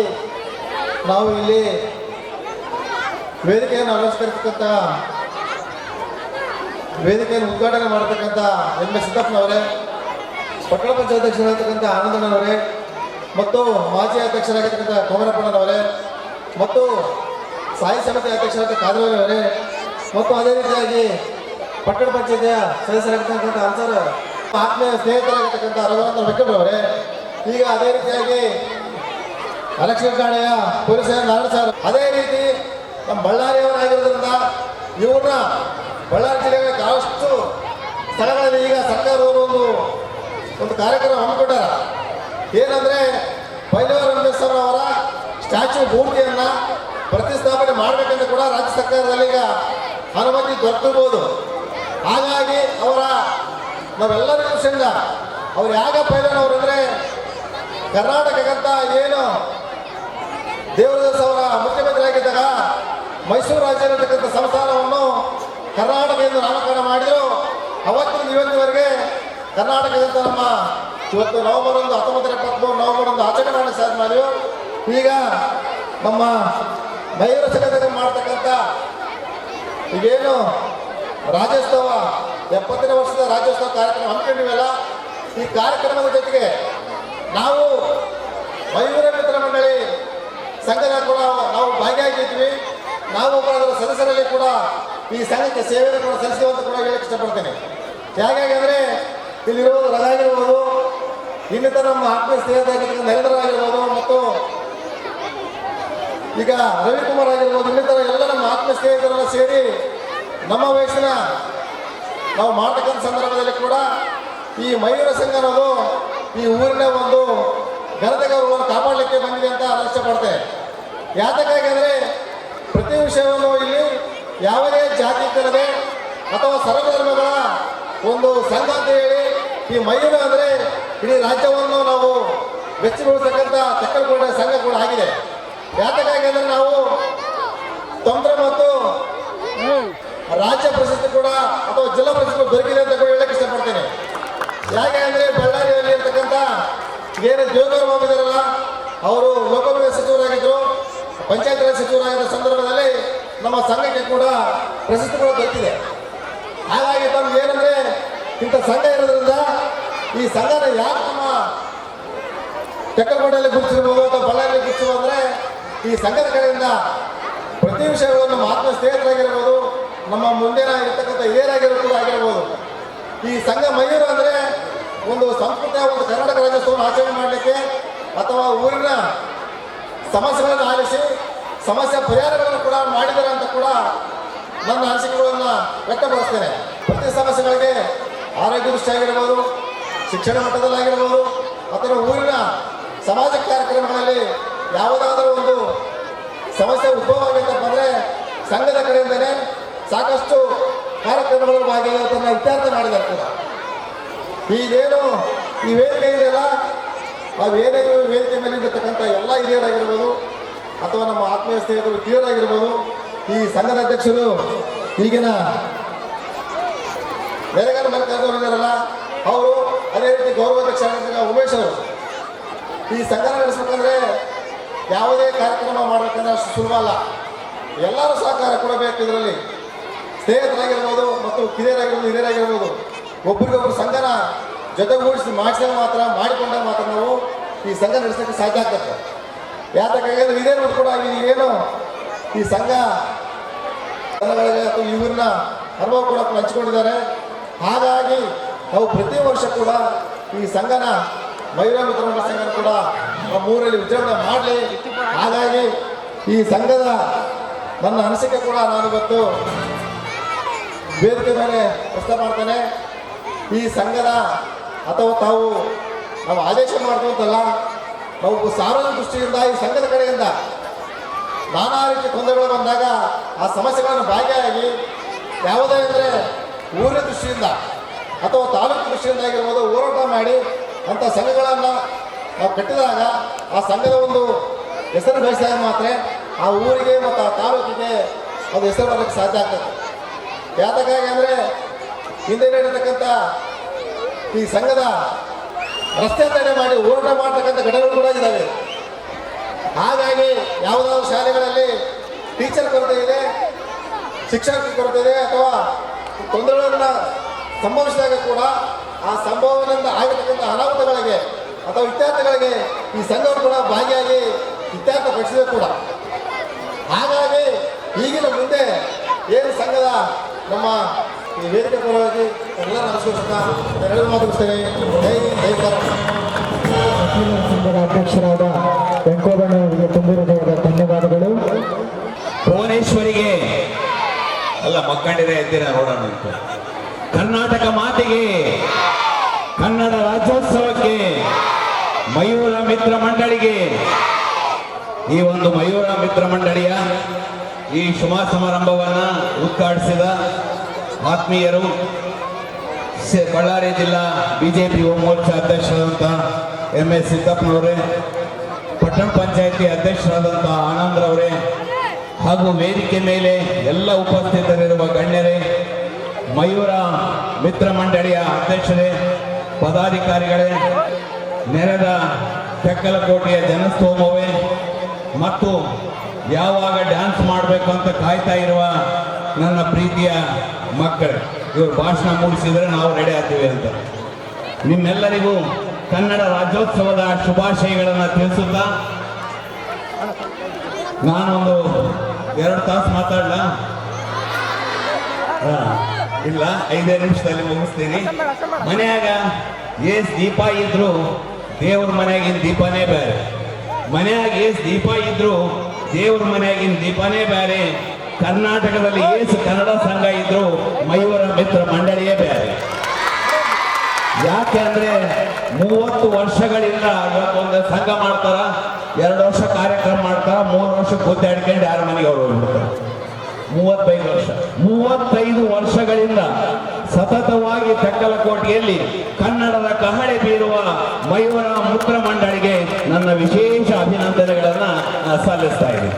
ನಾವು ಇಲ್ಲಿ ವೇದಿಕೆಯನ್ನು ಅಲಂಕರಿಸತಕ್ಕಂಥ ವೇದಿಕೆಯನ್ನು ಉದ್ಘಾಟನೆ ಮಾಡತಕ್ಕಂಥ ಎಂ ಎಸ್ ಸಿದ್ದಪ್ಪನವರೇ, ಪಟ್ಟಣ ಪಂಚಾಯತ್ ಅಧ್ಯಕ್ಷರಾಗಿರ್ತಕ್ಕಂಥ ಆನಂದಣ್ಣನವರೇ ಮತ್ತು ಮಾಜಿ ಅಧ್ಯಕ್ಷರಾಗಿರ್ತಕ್ಕಂಥ ಕೋಮರಪ್ಪಣ್ಣನವರೇ ಮತ್ತು ಸಾಯಿ ಸಮಿತಿ ಅಧ್ಯಕ್ಷರಾದ ಕಾದರವರೇ ಮತ್ತು ಅದೇ ರೀತಿಯಾಗಿ ಪಟ್ಟಣ ಪಂಚಾಯತಿಯ ಸದಸ್ಯರಾಗಿರ್ತಕ್ಕಂಥ ಅನ್ಸರ್ ಆತ್ಮೀಯ ಸ್ನೇಹಿತರಾಗಿರ್ತಕ್ಕಂಥ ರಘುನಾಥ ವೆಂಕಟರವರೇ, ಈಗ ಅದೇ ರೀತಿಯಾಗಿ ಎಲೆಕ್ಷನ್ ಠಾಣೆಯ ಪೊಲೀಸ್ ನಾರಾಯಣ ಸರ್, ಅದೇ ರೀತಿ ನಮ್ಮ ಬಳ್ಳಾರಿಯವರಾಗಿರೋದ್ರಿಂದ ಇವ್ರನ್ನ ಬಳ್ಳಾರಿ ಜಿಲ್ಲೆಗೆ ಬಹಳಷ್ಟು ಸ್ಥಳಗಳಲ್ಲಿ ಈಗ ಸರ್ಕಾರವರು ಒಂದು ಕಾರ್ಯಕ್ರಮ ಹಮ್ಮಿಕೊಂಡಾರ. ಏನಂದರೆ ಬೈಲೂರು ರಂಗೇಶ್ವರ ಅವರ ಸ್ಟ್ಯಾಚ್ಯೂ ಮೂರ್ತಿಯನ್ನು ಪ್ರತಿಷ್ಠಾಪನೆ ಮಾಡಬೇಕಂತ ಕೂಡ ರಾಜ್ಯ ಸರ್ಕಾರದಲ್ಲಿ ಈಗ ಅನುಮತಿ ದೊರಕಬಹುದು. ಹಾಗಾಗಿ ನಾವೆಲ್ಲರಿಗೂ ಸಂಘ ಅವ್ರು ಯಾಗ ಪೈಲನವರು ಅಂದರೆ ಕರ್ನಾಟಕಕ್ಕಂತ ಏನು ದೇವದಾಸ್ ಅವರ ಮುಖ್ಯಮಂತ್ರಿ ಆಗಿದ್ದಾಗ ಮೈಸೂರು ರಾಜ್ಯದಲ್ಲಿರ್ತಕ್ಕಂಥ ಸಂಸ್ಥಾನವನ್ನು ಕರ್ನಾಟಕ ಎಂದು ನಾಮಕರಣ ಮಾಡಿದರು. ಅವತ್ತಿನ ಇವತ್ತಿನವರೆಗೆ ಕರ್ನಾಟಕದಂತ ನಮ್ಮ ಇವತ್ತು ನವೆಂಬರ್ 1 1973 ನವೆಂಬರ್ 1 ಆಚರಣೆ ಮಾಡಿ ಸಾಧನೆ ಮಾಡಿದ್ರು. ಈಗ ನಮ್ಮ ಮಯೂರ ಸಂಘದಲ್ಲಿ ಮಾಡ್ತಕ್ಕಂಥ ಈಗೇನು ರಾಜ್ಯೋತ್ಸವ 70ನೇ ವರ್ಷದ ರಾಜ್ಯೋತ್ಸವ ಕಾರ್ಯಕ್ರಮ ಹಮ್ಮಿಕೊಂಡಿವಲ್ಲ, ಈ ಕಾರ್ಯಕ್ರಮದ ಜೊತೆಗೆ ನಾವು ಮಯೂರ ಮಿತ್ರ ಮಂಡಳಿ ಸಂಘದ ಕೂಡ ನಾವು ಭಾಗಿಯಾಗಿದ್ದೀವಿ. ನಾವು ಅದರ ಸದಸ್ಯರಲ್ಲಿ ಕೂಡ ಈ ಸಂಘಕ್ಕೆ ಸೇವೆಯನ್ನು ಕೂಡ ಸಲ್ಲಿಸುವ ಅಂತ ಕೂಡ ಹೇಳಕ್ಕೆ ಇಷ್ಟಪಡ್ತೇನೆ. ಹೇಗಾಗಿ ಅಂದರೆ ಇಲ್ಲಿರೋದು ರಜಾಗಿರ್ಬೋದು, ಇನ್ನಿತರ ನಮ್ಮ ಆತ್ಮೀಯ ಸ್ನೇಹಿತರಾಗಿರ್ತಕ್ಕಂಥ ನರೇಂದ್ರ ಆಗಿರ್ಬೋದು ಮತ್ತು ಈಗ ರವಿಕುಮಾರ್ ಆಗಿರ್ಬೋದು, ಇನ್ನಿತರ ಎಲ್ಲ ನಮ್ಮ ಆತ್ಮೀಯ ಸ್ನೇಹಿತರೆಲ್ಲ ಸೇರಿ ನಮ್ಮ ವಯಸ್ಸಿನ ನಾವು ಮಾಡ್ತಕ್ಕಂಥ ಸಂದರ್ಭದಲ್ಲಿ ಕೂಡ ಈ ಮಯೂರ ಸಂಘ ಅನ್ನೋದು ಈ ಊರಿನ ಒಂದು ಘನತೆ ಗೌರವವನ್ನು ಕಾಪಾಡಲಿಕ್ಕೆ ಬಂದಿದೆ ಅಂತ ನಾನು ಇಷ್ಟಪಡ್ತೇನೆ. ಯಾತಕ್ಕಾಗಿ ಅಂದರೆ ಪ್ರತಿ ವಿಷಯವನ್ನು ಇಲ್ಲಿ ಯಾವುದೇ ಜಾತಿ ಇಲ್ಲದೆ ಅಥವಾ ಸರ್ವಧರ್ಮಗಳ ಒಂದು ಸಂಘ ಅಂತ ಹೇಳಿ ಈ ಮಯೂರ ಅಂದರೆ ಇಡೀ ರಾಜ್ಯವನ್ನು ನಾವು ಬೆಚ್ಚಿಗೊಳಿಸತಕ್ಕಂಥ ತೆಕ್ಕಲಕೋಟೆ ಸಂಘ ಕೂಡ ಆಗಿದೆ. ಯಾತಕ್ಕಾಗಿ ಅಂದರೆ ನಾವು ತೊಂದರೆ ಮತ್ತು ರಾಜ್ಯ ಪ್ರಶಸ್ತಿ ಕೂಡ ಅಥವಾ ಜಿಲ್ಲಾ ಪ್ರಶಸ್ತಿ ದೊರಕಿದೆ ಅಂತ ಕೂಡ ಹೇಳಕ್ಕೆ ಇಷ್ಟಪಡ್ತೇನೆ. ಯಾಕೆ ಅಂದರೆ ಬಳ್ಳಾರಿಯಲ್ಲಿ ಇರ್ತಕ್ಕಂಥ ಏನು ದೇವಗೌಡ ಬಾಬು ಇದ್ದಾರಲ್ಲ, ಅವರು ಲೋಕೋಪಯೋಗಿ ಸಚಿವರಾಗಿದ್ದರು, ಪಂಚಾಯತ್ ರಾಜ್ ಸಚಿವರಾಗಿದ್ದ ಸಂದರ್ಭದಲ್ಲಿ ನಮ್ಮ ಸಂಘಕ್ಕೆ ಕೂಡ ಪ್ರಶಸ್ತಿ ಕೂಡ ದೊರಕಿದೆ. ಹಾಗಾಗಿ ತಮ್ಗೆ ಏನಂದರೆ ಇಂಥ ಸಂಘ ಇರೋದ್ರಿಂದ ಈ ಸಂಘನ ಯಾಕೆ ನಮ್ಮ ತೆಕ್ಕಲಕೋಟೆಯಲ್ಲಿ ಗುರುತಿಸಬಹುದು ಅಥವಾ ಬಳ್ಳಾರಿಯಲ್ಲಿ ಗುರುತಿಸಬಹುದು ಅಂದರೆ ಈ ಸಂಘದ ಕಡೆಯಿಂದ ಪ್ರತಿ ವಿಷಯಗಳನ್ನು ನಮ್ಮ ಆತ್ಮ ಸ್ನೇಹಿತರಾಗಿರ್ಬೋದು, ನಮ್ಮ ಮುಂದಿನ ಇರ್ತಕ್ಕಂಥ ಹಿರಿಯರಾಗಿರೋದು ಕೂಡ ಆಗಿರ್ಬೋದು. ಈ ಸಂಘ ಮಯೂರ ಅಂದರೆ ಒಂದು ಸಂಸ್ಕೃತಿಯ ಒಂದು ಕರ್ನಾಟಕ ರಾಜ್ಯೋತ್ಸವವನ್ನು ಆಚರಣೆ ಮಾಡಲಿಕ್ಕೆ ಅಥವಾ ಊರಿನ ಸಮಸ್ಯೆಗಳನ್ನು ಆಲಿಸಿ ಸಮಸ್ಯೆ ಪರಿಹಾರಗಳನ್ನು ಕೂಡ ಮಾಡಿದ್ದಾರೆ ಅಂತ ಕೂಡ ನನ್ನ ಅನಿಸಿಕೆಗಳನ್ನು ವ್ಯಕ್ತಪಡಿಸ್ತೇನೆ. ಪ್ರತಿ ಸಮಸ್ಯೆಗಳಿಗೆ ಆರೋಗ್ಯ ದೃಷ್ಟಿ ಆಗಿರ್ಬೋದು, ಶಿಕ್ಷಣ ಮಟ್ಟದಲ್ಲಾಗಿರ್ಬೋದು ಅಥವಾ ಊರಿನ ಸಮಾಜ ಕಾರ್ಯಕ್ರಮಗಳಲ್ಲಿ ಯಾವುದಾದರೂ ಒಂದು ಸಮಸ್ಯೆ ಉದ್ಭವ ಆಗಿತ್ತಪ್ಪ ಅಂದರೆ ಸಂಘದ ಕಡೆಯಿಂದಲೇ ಸಾಕಷ್ಟು ಕಾರ್ಯಕ್ರಮಗಳು ಭಾಗಿಯಾಗುವುದನ್ನು ಇತ್ಯರ್ಥ ಮಾಡಿದ್ದಾರೆ ಕೂಡ. ಈಗೇನು ಈ ವೇದಿಕೆ ಇದೆಯಲ್ಲ, ಆ ವೇದಿಕೆ ಮೇಲೆ ಇರತಕ್ಕಂಥ ಎಲ್ಲ ಹಿರಿಯರಾಗಿರ್ಬೋದು ಅಥವಾ ನಮ್ಮ ಆತ್ಮೀಯ ಸ್ನೇಹಿತರು ಹಿರಿಯರಾಗಿರ್ಬೋದು, ಈ ಸಂಘದ ಅಧ್ಯಕ್ಷರು ಈಗಿನ ನೆರೆಗಾರ ಮಲ್ಲಿಕಾರ್ಜುನ ಇದ್ದಾರಲ್ಲ ಅವರು, ಅದೇ ರೀತಿ ಗೌರವಾಧ್ಯಕ್ಷ ಉಮೇಶ್ ಅವರು. ಈ ಸಂಘನ ನಡೆಸಬೇಕಂದ್ರೆ ಯಾವುದೇ ಕಾರ್ಯಕ್ರಮ ಮಾಡಬೇಕಂದ್ರೆ ಅಷ್ಟು ಸುಲಭ ಅಲ್ಲ. ಎಲ್ಲರೂ ಸಹಕಾರ ಕೊಡಬೇಕು. ಇದರಲ್ಲಿ ಸ್ನೇಹಿತರಾಗಿರ್ಬೋದು ಮತ್ತು ಕಿರಿಯರಾಗಿರ್ಬೋದು ಹಿರಿಯರಾಗಿರ್ಬೋದು ಒಬ್ರಿಗೊಬ್ರು ಸಂಘನ ಜೊತೆಗೂಡಿಸಿ ಮಾಡಿಕೊಂಡಾಗ ಮಾತ್ರ ನಾವು ಈ ಸಂಘ ನಡೆಸೋಕ್ಕೆ ಸಾಧ್ಯ ಆಗ್ತದೆ. ಯಾತಕ್ಕಾಗಿ ಇದೇನು ಕೂಡ ಏನು ಈ ಸಂಘ ಜನಗಳಿಗೆ ಅಥವಾ ಇವ್ರನ್ನ ಅನುಭವ ಕೂಡ ಹಂಚಿಕೊಂಡಿದ್ದಾರೆ. ಹಾಗಾಗಿ ನಾವು ಪ್ರತಿ ವರ್ಷ ಕೂಡ ಈ ಸಂಘನ ಮಹಿಳಾ ಮಿತ್ರ ಮಂಡಳಿ ಸಂಘನ ಕೂಡ ಮೂರಲ್ಲಿ ವಿಜೃಂಭಣೆ ಮಾಡಲಿ. ಹಾಗಾಗಿ ಈ ಸಂಘದ ನನ್ನ ಅನಿಸಿಕೆ ಕೂಡ ನಾನು ಇವತ್ತು ವೇದಿಕೆ ಮೇಲೆ ಪ್ರಸ್ತಾಪ ಮಾಡ್ತೇನೆ. ಈ ಸಂಘದ ಅಥವಾ ನಾವು ಆದೇಶ ಮಾಡ್ತಂತಲ್ಲ, ನಾವು ಸಾರ್ವಜನಿಕ ದೃಷ್ಟಿಯಿಂದ ಈ ಸಂಘದ ಕಡೆಯಿಂದ ನಾನಾ ರೀತಿಯ ತೊಂದರೆಗಳು ಬಂದಾಗ ಆ ಸಮಸ್ಯೆಗಳನ್ನು ಭಾಗಿಯಾಗಿ ಯಾವುದೇ ಅಂದರೆ ಊರಿನ ದೃಷ್ಟಿಯಿಂದ ಅಥವಾ ತಾಲೂಕು ದೃಷ್ಟಿಯಿಂದ ಆಗಿರ್ಬೋದು ಹೋರಾಟ ಮಾಡಿ ಅಂಥ ಸಂಘಗಳನ್ನು ನಾವು ಕಟ್ಟಿದಾಗ ಆ ಸಂಘದ ಒಂದು ಹೆಸರು ಬೆಳೆಸಿದಾಗ ಮಾತ್ರ ಆ ಊರಿಗೆ ಮತ್ತು ಆ ತಾಲೂಕಿಗೆ ಅದು ಹೆಸರು ಬರೋಕ್ಕೆ ಸಾಧ್ಯ ಆಗ್ತದೆ. ಯಾತಕ್ಕಾಗಿ ಅಂದರೆ ಹಿಂದೆ ನಡೀತಕ್ಕಂಥ ಈ ಸಂಘದ ರಸ್ತೆ ತಡೆ ಮಾಡಿ ಹೋರಾಟ ಮಾಡ್ತಕ್ಕಂಥ ಘಟನೆಗಳು ಕೂಡ ಇದ್ದಾವೆ. ಹಾಗಾಗಿ ಯಾವುದಾದ್ರು ಶಾಲೆಗಳಲ್ಲಿ ಟೀಚರ್ ಕೊರತೆ ಇದೆ, ಶಿಕ್ಷಕರ ಕೊರತೆ ಇದೆ ಅಥವಾ ತೊಂದರೆಗಳನ್ನು ಸಂಭವಿಸಿದಾಗ ಕೂಡ ಆ ಸಂಭವದಿಂದ ಆಗಿರ್ತಕ್ಕಂಥ ಅನಾಹುತಗಳಿಗೆ ಅಥವಾ ಇತ್ಯರ್ಥಗಳಿಗೆ ಈ ಸಂಘವು ಕೂಡ ಭಾಗಿಯಾಗಿ ಇತ್ಯರ್ಥಪಡಿಸಿದೆ ಕೂಡ. ಹಾಗಾಗಿ ಈಗಿನ ಮುಂದೆ ಏನು ಸಂಘದ ನಮ್ಮ ಈ ವೇದಿಕೆ ಪರವಾಗಿ ಎಲ್ಲ ನಮಸ್ಕರಿಸ್ತಾ ಎರಡು ಮಾತುಗಳಿಸ್ತೇನೆ. ಜೈ ಜೈ ಕರ್ನಾಟಕ. ವಕೀಲರ ಸಂಘದ ಅಧ್ಯಕ್ಷರಾದ ವೆಂಕೋಬಣ್ಣ ಅವರಿಗೆ ತುಂಬ ಹೃದಯದ ಧನ್ಯವಾದಗಳು. ಭುವನೇಶ್ವರಿಗೆ ಅಲ್ಲ ಮಕ್ಕಂಡಿದೆ ಎದ್ದಿರ ನೋಡೋಣ ಅಂತ. ಕರ್ನಾಟಕ ಮಾತೆಗೆ, ಕನ್ನಡ ರಾಜ್ಯೋತ್ಸವಕ್ಕೆ, ಮಯೂರ ಮಿತ್ರ ಮಂಡಳಿಗೆ, ಈ ಒಂದು ಮಯೂರ ಮಿತ್ರ ಮಂಡಳಿಯ ಈ ಶುಭ ಸಮಾರಂಭವನ್ನು ಉದ್ಘಾಟಿಸಿದ ಆತ್ಮೀಯರು, ಬಳ್ಳಾರಿ ಜಿಲ್ಲಾ ಬಿಜೆಪಿ ಯುವ ಮೋರ್ಚಾ ಅಧ್ಯಕ್ಷರಾದಂಥ MS ಸಿದ್ದಪ್ಪನವರೇ, ಪಟ್ಟಣ ಪಂಚಾಯಿತಿ ಅಧ್ಯಕ್ಷರಾದಂಥ ಆನಂದ್ರವರೇ, ಹಾಗೂ ವೇದಿಕೆ ಮೇಲೆ ಎಲ್ಲ ಉಪಸ್ಥಿತರಿರುವ ಗಣ್ಯರೇ, ಮಯೂರ ಮಿತ್ರ ಮಂಡಳಿಯ ಅಧ್ಯಕ್ಷರೇ, ಪದಾಧಿಕಾರಿಗಳೇ, ನೆರೆದ ತೆಕ್ಕಲಕೋಟೆಯ ಜನಸ್ತೋಮವೇ ಮತ್ತು ಯಾವಾಗ ಡ್ಯಾನ್ಸ್ ಮಾಡಬೇಕು ಅಂತ ಕಾಯ್ತಾ ಇರುವ ನನ್ನ ಪ್ರೀತಿಯ ಮಕ್ಕಳು, ಇವರು ಭಾಷಣ ಮೂಡಿಸಿದರೆ ನಾವು ರೆಡಿ ಆಗ್ತೀವಿ ಅಂತ ನಿಮ್ಮೆಲ್ಲರಿಗೂ ಕನ್ನಡ ರಾಜ್ಯೋತ್ಸವದ ಶುಭಾಶಯಗಳನ್ನು ತಿಳಿಸುತ್ತಾ ನಾನೊಂದು 2 ತಾಸು ಮಾತಾಡಲ? ಇಲ್ಲ, 5 ನಿಮಿಷದಲ್ಲಿ ಮುಗಿಸ್ತೀನಿ. ಮನೆಯಾಗ ಏಸ್ ದೀಪ ಇದ್ರು ದೇವ್ರ ಮನೆಯಾಗಿನ ದೀಪನೇ ಬೇರೆ, ಮನೆಯಾಗ ಏಸ್ ದೀಪ ಇದ್ರು ದೇವ್ರ ಮನೆಯಾಗಿನ ದೀಪನೇ ಬೇರೆ. ಕರ್ನಾಟಕದಲ್ಲಿ ಏಸು ಕನ್ನಡ ಸಂಘ ಇದ್ರು ಮಯೂರ ಮಿತ್ರ ಮಂಡಳಿಯೇ ಬೇರೆ. ಯಾಕೆ ಅಂದ್ರೆ 30 ವರ್ಷಗಳಿಂದ ಇವತ್ತೊಂದು ಸಂಘ ಮಾಡ್ತಾರ, 2 ವರ್ಷ ಕಾರ್ಯಕ್ರಮ ಮಾಡ್ತಾರ, 3 ವರ್ಷ ಗುದ್ದಾಡ್ಕೊಂಡು ಯಾರ ಮನೆಗೆ ಅವ್ರು ಹೋಗ್ಬಿಡ್ತಾರೆ. 35 ವರ್ಷಗಳಿಂದ ಸತತವಾಗಿ ತೆಕ್ಕಲಕೋಟೆಯಲ್ಲಿ ಕನ್ನಡದ ಕಹಳೆ ಬೀರುವ ಮಯೂರ ಮಿತ್ರ ಮಂಡಳಿಗೆ ನನ್ನ ವಿಶೇಷ ಅಭಿನಂದನೆಗಳನ್ನು ಸಲ್ಲಿಸ್ತಾ ಇದ್ದೀನಿ.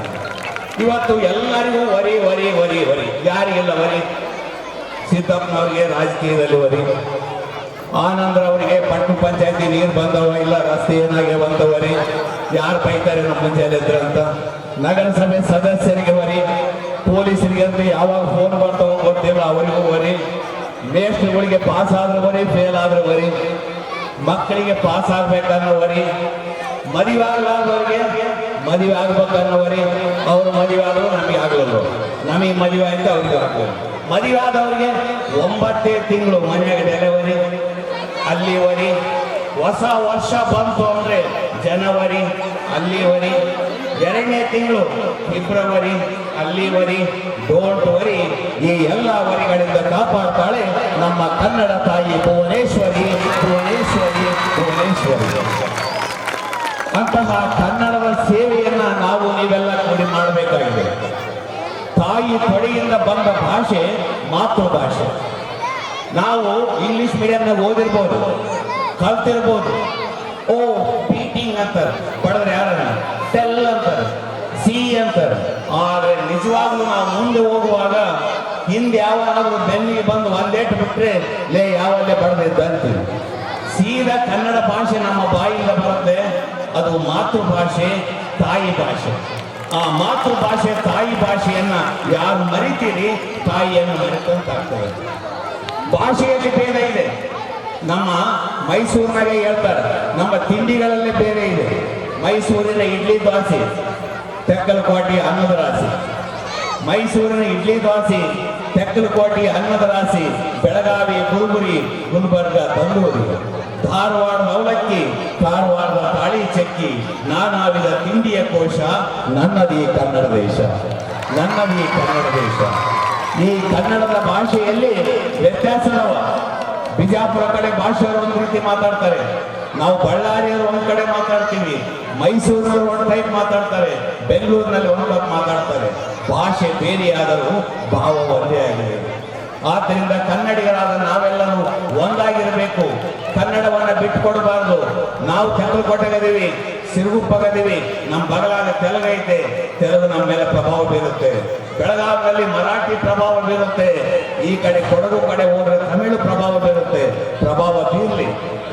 ಇವತ್ತು ಎಲ್ಲರಿಗೂ ವರಿ ವರಿ ವರಿ ವರಿ, ಯಾರಿಗೆಲ್ಲ ವರಿ? ಸಿದ್ದಪ್ಪನವರಿಗೆ ರಾಜಕೀಯದಲ್ಲಿ ವರಿ, ಆನಂದ್ರವರಿಗೆ ಪಟ್ಟಣ ಪಂಚಾಯತಿ ನೀರು ಬಂದವ ಇಲ್ಲ, ರಸ್ತೆ ಏನಾಗೆ ಬಂದವರಿ, ಯಾರು ಬೈತಾರೆ ನಮ್ಮ ಮುಂಚೆಯಲ್ಲಿ ಇದ್ರೆ ಅಂತ, ನಗರಸಭೆ ಸದಸ್ಯರಿಗೆ ವರಿ, ಪೊಲೀಸರಿಗೆ ಅಂದ್ರೆ ಯಾವಾಗ ಫೋನ್ ಬರ್ತಾವ ಗೊತ್ತಿಲ್ಲ ಅವರಿಗೂ ವರಿ, ಮೇಸ್ಟ್ರುಗಳಿಗೆ ಪಾಸ್ ಆದ್ರೆ ವರಿ, ಫೇಲ್ ಆದ್ರೆ ವರಿ, ಮಕ್ಕಳಿಗೆ ಪಾಸ್ ಆಗ್ಬೇಕನ್ನೋ ವರಿ, ಮದುವೆ ಆಗ್ಲಾರ್ದವ್ರಿಗೆ ಮದುವೆ ಆಗ್ಬೇಕನ್ನೋವರಿ, ಅವ್ರು ಮದುವೆ ಆದ್ರು ನಮಗೆ ಆಗ್ಲಿಲ್ಲ, ನಮಗೆ ಮದುವೆ ಆಯ್ತು ಅವ್ರಿಗೆ ಆಗ್ಲಿಲ್ಲ. ಮದುವೆ ಆದವ್ರಿಗೆ 9 ತಿಂಗಳು ಮನೆಯಾಗ ಡೆಲಿವರಿ, ಅಲ್ಲಿವರಿ. ಹೊಸ ವರ್ಷ ಬಂತು ಅಂದ್ರೆ ಜನವರಿ, ಅಲ್ಲಿವರಿ. 2ನೇ ತಿಂಗಳು ಫೆಬ್ರವರಿ, ಅಲ್ಲಿವರಿ. ಡೋಂಟ್ ವರಿ, ಈ ಎಲ್ಲ ವರಿಗಳಿಂದ ಕಾಪಾಡ್ತಾಳೆ ನಮ್ಮ ಕನ್ನಡ ತಾಯಿ ಭುವನೇಶ್ವರಿ, ಭುವನೇಶ್ವರಿ, ಭುವನೇಶ್ವರಿ. ಅಂತಹ ಕನ್ನಡದ ಸೇವೆಯನ್ನ ನಾವು ನೀವೆಲ್ಲ ಕೂಡಿ ಮಾಡಬೇಕಾಗಿದೆ. ತಾಯಿ ತೊಡೆಯಿಂದ ಬಂದ ಭಾಷೆ ಮಾತೃಭಾಷೆ. ನಾವು ಇಂಗ್ಲಿಷ್ ಮೀಡಿಯಂನಾಗ ಓದಿರ್ಬೋದು, ಕಲ್ತಿರ್ಬೋದು. ಓ ಪೀಟಿಂಗ್ ಅಂತಾರೆ, ಪಡೆದ್ರೆ ಯಾರನ್ನ ಟೆಲ್ ಅಂತಾರೆ, ಸಿ ಅಂತಾರೆ. ಆದರೆ ನಿಜವಾಗ್ಲೂ ನಾವು ಮುಂದೆ ಹೋಗುವಾಗ ಹಿಂದೆ ಯಾವಾಗಾದ್ರೂ ಬೆನ್ನಿಗೆ ಬಂದು ಒಂದೇಟು ಬಿಟ್ರೆ ಲೇ ಯಾವಲ್ಲೇ ಪಡೆದಿದ್ದ ಅಂತೀವಿ. ಸೀದಾ ಕನ್ನಡ ಭಾಷೆ ನಮ್ಮ ಬಾಯಿಂದ ಬರುತ್ತೆ, ಅದು ಮಾತೃಭಾಷೆ, ತಾಯಿ ಭಾಷೆ. ಆ ಮಾತೃಭಾಷೆ ತಾಯಿ ಭಾಷೆಯನ್ನ ಯಾರು ಮರಿತೀರಿ ತಾಯಿಯನ್ನು ಮರೆತಂತಾಗ್ತದೆ. ಭಾಷೆಯಲ್ಲಿ ಭೇದ ಇದೆ. ನಮ್ಮ ಮೈಸೂರಿನಾಗೆ ಹೇಳ್ತಾರೆ ನಮ್ಮ ತಿಂಡಿಗಳಲ್ಲೇ ಬೇರೆ ಇದೆ, ಮೈಸೂರಿನ ಇಡ್ಲಿ ದೋಸೆ, ತೆಕ್ಕಲಕೋಟೆಯ ಅನ್ನದ ರಾಶಿ. ಮೈಸೂರಿನ ಇಡ್ಲಿ ದೋಸೆ, ತೆಕ್ಕಲಕೋಟೆಯ ಅನ್ನದ ರಾಶಿ, ಬೆಳಗಾವಿ ಕುರುಬುರಿ, ಗುಲ್ಬರ್ಗ ತಂದೂರಿ, ಧಾರವಾಡದ ಅವಲಕ್ಕಿ, ಕಾರವಾರದ ತಾಳಿ ಚಕ್ಕಿ, ನಾನಾವಿದ ತಿಂಡಿಯ ಕೋಶ, ನನ್ನದೀ ಕನ್ನಡ ದೇಶ, ನನ್ನದೀ ಕನ್ನಡ ದೇಶ. ಈ ಕನ್ನಡದ ಭಾಷೆಯಲ್ಲಿ ವ್ಯತ್ಯಾಸದವ. ಬಿಜಾಪುರ ಕಡೆ ಭಾಷೆಯವರು ಒಂದು ರೀತಿ ಮಾತಾಡ್ತಾರೆ, ನಾವು ಬಳ್ಳಾರಿಯವರು ಒಂದ್ ಕಡೆ ಮಾತಾಡ್ತೀವಿ, ಮೈಸೂರಿನವರು ಒಂದು ಟೈಪ್ ಮಾತಾಡ್ತಾರೆ, ಬೆಂಗಳೂರಿನಲ್ಲಿ ಒಂದು ಟೈಪ್ ಮಾತಾಡ್ತಾರೆ. ಭಾಷೆ ಬೇರೆಯಾದರೂ ಭಾವ ಒಂದೇ ಆಗಿದೆ. ಆದ್ದರಿಂದ ಕನ್ನಡಿಗರಾದ ನಾವೆಲ್ಲರೂ ಒಂದಾಗಿರಬೇಕು. ಕನ್ನಡವನ್ನು ಬಿಟ್ಟುಕೊಡಬಾರ್ದು. ನಾವು ತೆಕ್ಕಲಕೋಟೆಗದೀವಿ, ಸಿರುಗುಪ್ಪಗದೀವಿ, ನಮ್ಮ ಬಗಲಾಗ ತೆಲುಗೈತೆ, ತೆಲುಗು ನಮ್ಮ ಮೇಲೆ ಪ್ರಭಾವ ಬೀರುತ್ತೆ. ಬೆಳಗಾವಿನಲ್ಲಿ ಮರಾಠಿ ಪ್ರಭಾವ ಬೀರುತ್ತೆ. ಈ ಕಡೆ ಕೊಡಗು ಕಡೆ ಹೋದ್ರೆ ತಮಿಳು ಪ್ರಭಾವ ಬೀರುತ್ತೆ. ಪ್ರಭಾವ ಬೀರಲಿ,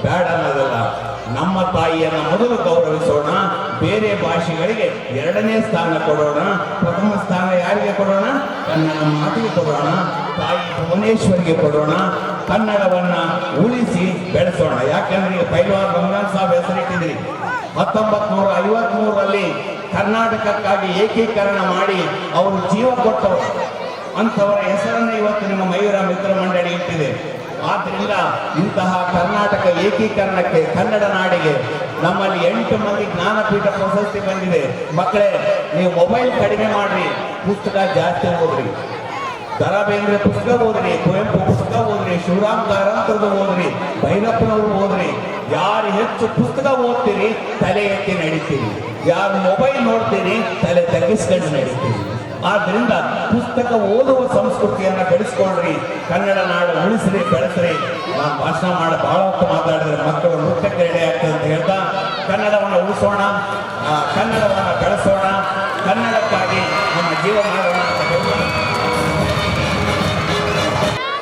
ಬೇಡ ಅನ್ನೋದಲ್ಲ. ನಮ್ಮ ತಾಯಿಯನ್ನು ಮೊದಲು ಗೌರವಿಸೋಣ, ಬೇರೆ ಭಾಷೆಗಳಿಗೆ ಎರಡನೇ ಸ್ಥಾನ ಕೊಡೋಣ. ಪ್ರಥಮ ಸ್ಥಾನ ಯಾರಿಗೆ ಕೊಡೋಣ? ಕನ್ನಡ ಮಾತಿಗೆ ಕೊಡೋಣ, ತಾಯಿ ಭುವನೇಶ್ವರಿಗೆ ಕೊಡೋಣ. ಕನ್ನಡವನ್ನ ಉಳಿಸಿ ಬೆಳೆಸೋಣ. ಯಾಕಂದ್ರೆ ಈಗ ಪೈಲ್ವಾನ್ ರಂಗಾನ್ ಸಾಬ್ ಹೆಸರಿಟ್ಟಿದ್ರಿ. 1953ರಲ್ಲಿ ಕರ್ನಾಟಕಕ್ಕಾಗಿ ಏಕೀಕರಣ ಮಾಡಿ ಅವರು ಜೀವ ಕೊಟ್ಟವರು. ಅಂಥವರ ಹೆಸರನ್ನು ಇವತ್ತು ನಿಮ್ಮ ಮಯೂರ ಮಿತ್ರ ಮಂಡಳಿ ಇಟ್ಟಿದೆ. ಆದ್ದರಿಂದ ಇಂತಹ ಕರ್ನಾಟಕ ಏಕೀಕರಣಕ್ಕೆ, ಕನ್ನಡ ನಾಡಿಗೆ ನಮ್ಮಲ್ಲಿ 8 ಮಂದಿ ಜ್ಞಾನಪೀಠ ಪ್ರಶಸ್ತಿ ಬಂದಿದೆ. ಮಕ್ಕಳೇ, ನೀವು ಮೊಬೈಲ್ ಕಡಿಮೆ ಮಾಡ್ರಿ, ಪುಸ್ತಕ ಜಾಸ್ತಿ ಓದ್ರಿ. ದ ರಾ ಬೇಂದ್ರೆ ಪುಸ್ತಕ ಓದ್ರಿ, ಕುವೆಂಪು ಪುಸ್ತಕ ಓದ್ರಿ, ಶಿವರಾಮ್ ಕಾರಂತರದು ಓದ್ರಿ, ಭೈರಪ್ಪನವರು ಓದ್ರಿ. ಯಾರು ಹೆಚ್ಚು ಪುಸ್ತಕ ಓದ್ತೀರಿ ತಲೆ ಎತ್ತಿ ನಡೀತೀರಿ, ಯಾರು ಮೊಬೈಲ್ ನೋಡ್ತೀರಿ ತಲೆ ತಗ್ಗಿಸ್ಕೊಂಡು ನಡೀತೀರಿ. ಆದ್ದರಿಂದ ಪುಸ್ತಕ ಓದುವ ಸಂಸ್ಕೃತಿಯನ್ನು ಬೆಳೆಸ್ಕೊಳ್ರಿ. ಕನ್ನಡ ನಾಡು ಉಳಿಸ್ರಿ, ಬೆಳೆಸ್ರಿ. ನಾನು ಭಾಷಣ ಮಾಡಿ ಬಹಳ ಹೊತ್ತು ಮಾತಾಡಿದ್ರೆ ಮಕ್ಕಳು ನೃತ್ಯಕ್ಕೆ ರೆಡಿ ಆಗ್ತದೆ ಅಂತ ಹೇಳ್ತಾ, ಕನ್ನಡವನ್ನು ಉಳಿಸೋಣ, ಕನ್ನಡವನ್ನು ಬೆಳೆಸೋಣ, ಕನ್ನಡಕ್ಕಾಗಿ ನಮ್ಮ ಜೀವ ಮಾಡೋಣ ಅಂತ ಹೇಳ್ತಾ,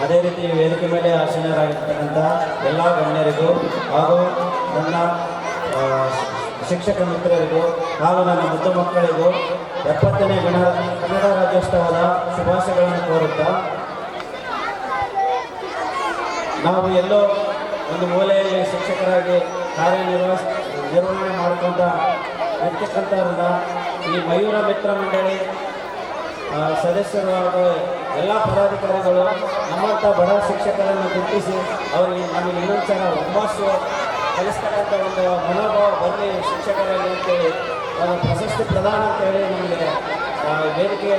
ಅದೇ ರೀತಿ ವೇದಿಕೆ ಮೇಲೆ ಆಸೀನರಾಗಿರ್ತಕ್ಕಂಥ ಎಲ್ಲ ಗಣ್ಯರಿಗೂ ಹಾಗೂ ನನ್ನ ಶಿಕ್ಷಕ ಮಿತ್ರರಿಗೂ ಹಾಗೂ ನನ್ನ ಮುದ್ದು ಮಕ್ಕಳಿಗೂ 70ನೇ ಕನ್ನಡ ರಾಜ್ಯೋತ್ಸವದ ಶುಭಾಶಯಗಳನ್ನು ಕೋರುತ್ತಾ, ನಾವು ಎಲ್ಲೋ ಒಂದು ಮೂಲೆಯಲ್ಲಿ ಶಿಕ್ಷಕರಾಗಿ ನಿರ್ವಹಣೆ ಮಾಡ್ಕೊಂತ ಇರ್ತಕ್ಕಂಥವ್ರನ್ನ ಈ ಮಯೂರ ಮಿತ್ರ ಮಂಡಳಿ ಸದಸ್ಯರು ಹಾಗೂ ಎಲ್ಲ ಪದಾಧಿಕಾರಿಗಳು ನಮ್ಮಂಥ ಬಡ ಶಿಕ್ಷಕರನ್ನು ಗುರುತಿಸಿ ಅವರಿಗೆ ನಮಗೆ ಇನ್ನೊಂದ್ಸಲ ಹುಮ್ಮಸ್ಸು ಕಲಿಸ್ತಕ್ಕಂಥ ಒಂದು ಮನೋಭಾವ ಬರಲಿ ಶಿಕ್ಷಕರಲ್ಲಿ ಅಂತೇಳಿ ಒಂದು ಪ್ರಶಸ್ತಿ ಪ್ರದಾನ ಅಂತೇಳಿ ನಮಗೆ ವೇದಿಕೆ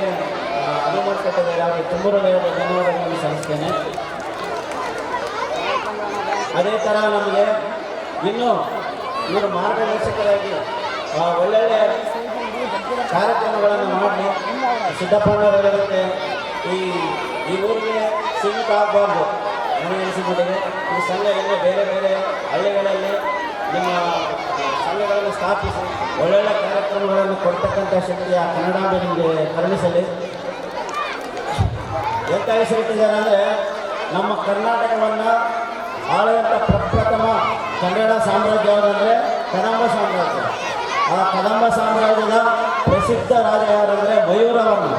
ಅನುಮತಿಕೊಟ್ಟಿದ್ದಾರೆ. ಅವರಿಗೆ ತುಂಬ ಧನ್ಯವಾದಗಳನ್ನು ಸಲ್ಲಿಸ್ತೇನೆ. ಅದೇ ಥರ ನಮಗೆ ಇನ್ನೂ ಇವರು ಮಾರ್ಗದರ್ಶಕರಾಗಿ ಒಳ್ಳೊಳ್ಳೆ ಕಾರ್ಯಕ್ರಮಗಳನ್ನು ಮಾಡಿ ಸಿದ್ದಪ್ಪಣ್ಣವರಿಗೆ ಈ ಊರಿಗೆ ಸೀಮಿತ ಆಗಬಾರ್ದು. ನನಗೆ ಅನಿಸಿಕೊಂಡಿದೆ ಈ ಸಂಘ ಇನ್ನೂ ಬೇರೆ ಬೇರೆ ಹಳ್ಳಿಗಳಲ್ಲಿ ನಿಮ್ಮ ಸಂಘಗಳನ್ನು ಸ್ಥಾಪಿಸಿ ಒಳ್ಳೊಳ್ಳೆ ಕಾರ್ಯಕ್ರಮಗಳನ್ನು ಕೊಡ್ತಕ್ಕಂಥ ಶಕ್ತಿ ಆ ಕನ್ನಡಾಂಬೆ ನಿಮಗೆ ಕರುಣಿಸಲಿ. ಎಂತ ಹೆಸರಿಟ್ಟಿದ್ದಾರೆ ಅಂದರೆ, ನಮ್ಮ ಕರ್ನಾಟಕವನ್ನು ಆಳುವಂಥ ಪ್ರಪ್ರಥಮ ಕನ್ನಡ ಸಾಮ್ರಾಜ್ಯ ಯಾವುದಂದರೆ ಕದಂಬ ಸಾಮ್ರಾಜ್ಯ. ಆ ಕದಂಬ ಸಾಮ್ರಾಜ್ಯದ ಪ್ರಸಿದ್ಧ ರಾಜ ಯಾರಂದರೆ ಮಯೂರವರ್ಮ.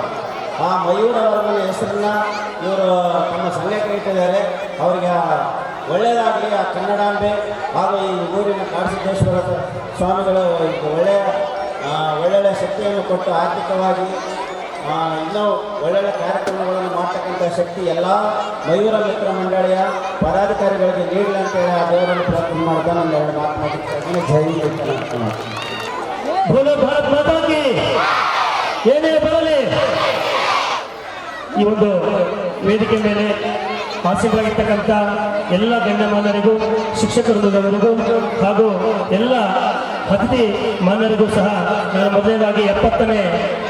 ಆ ಮಯೂರವರ್ಮನ ಹೆಸರನ್ನ ಇವರು ತಮ್ಮ ಸಂಘಕ್ಕೆ ಇಟ್ಟಿದ್ದಾರೆ. ಅವರಿಗೆ ಒಳ್ಳೆಯದಾಗಲಿ. ಆ ಕನ್ನಡಾಂಬೆ ಹಾಗೂ ಈ ಊರಿನ ಕಾಡಸಿದ್ದೇಶ್ವರ ಸ್ವಾಮಿಗಳು ಒಳ್ಳೆಯ ಶಕ್ತಿಯನ್ನು ಕೊಟ್ಟು ಆರ್ಥಿಕವಾಗಿ ಇನ್ನೂ ಒಳ್ಳೊಳ್ಳೆ ಕಾರ್ಯಕ್ರಮಗಳನ್ನು ಮಾಡ್ತಕ್ಕಂಥ ಶಕ್ತಿ ಎಲ್ಲ ಮಯೂರ ಮಿತ್ರ ಮಂಡಳಿಯ ಪದಾಧಿಕಾರಿಗಳಿಗೆ ನೀಡಲಿ ಅಂತೇಳಿ ಆ ದೇವರನ್ನು ಪ್ರಾರ್ಥನೆ ಮಾಡ್ತಾ ನಾನು 2 ಮಾತು ಮಾತಾಡ್ತೀನಿ. ಜೈ ಹಿಂದ್. ಬೋಲೋ ಭಾರತ್ ಮಾತಾ ಕಿ. ಏನೇ ಬರಲಿ, ಈ ಒಂದು ವೇದಿಕೆ ಮೇಲೆ ಆಸೀನರಾಗಿರ್ತಕ್ಕಂಥ ಎಲ್ಲ ಗಣ್ಯಮಾನ್ಯರಿಗೂ, ಶಿಕ್ಷಕ ವೃಂದದವರಿಗೂ ಹಾಗೂ ಎಲ್ಲ ಅತಿಥಿ ಮಾನ್ಯರಿಗೂ ಸಹ ನಾನು ಮೊದಲನೇದಾಗಿ 70ನೇ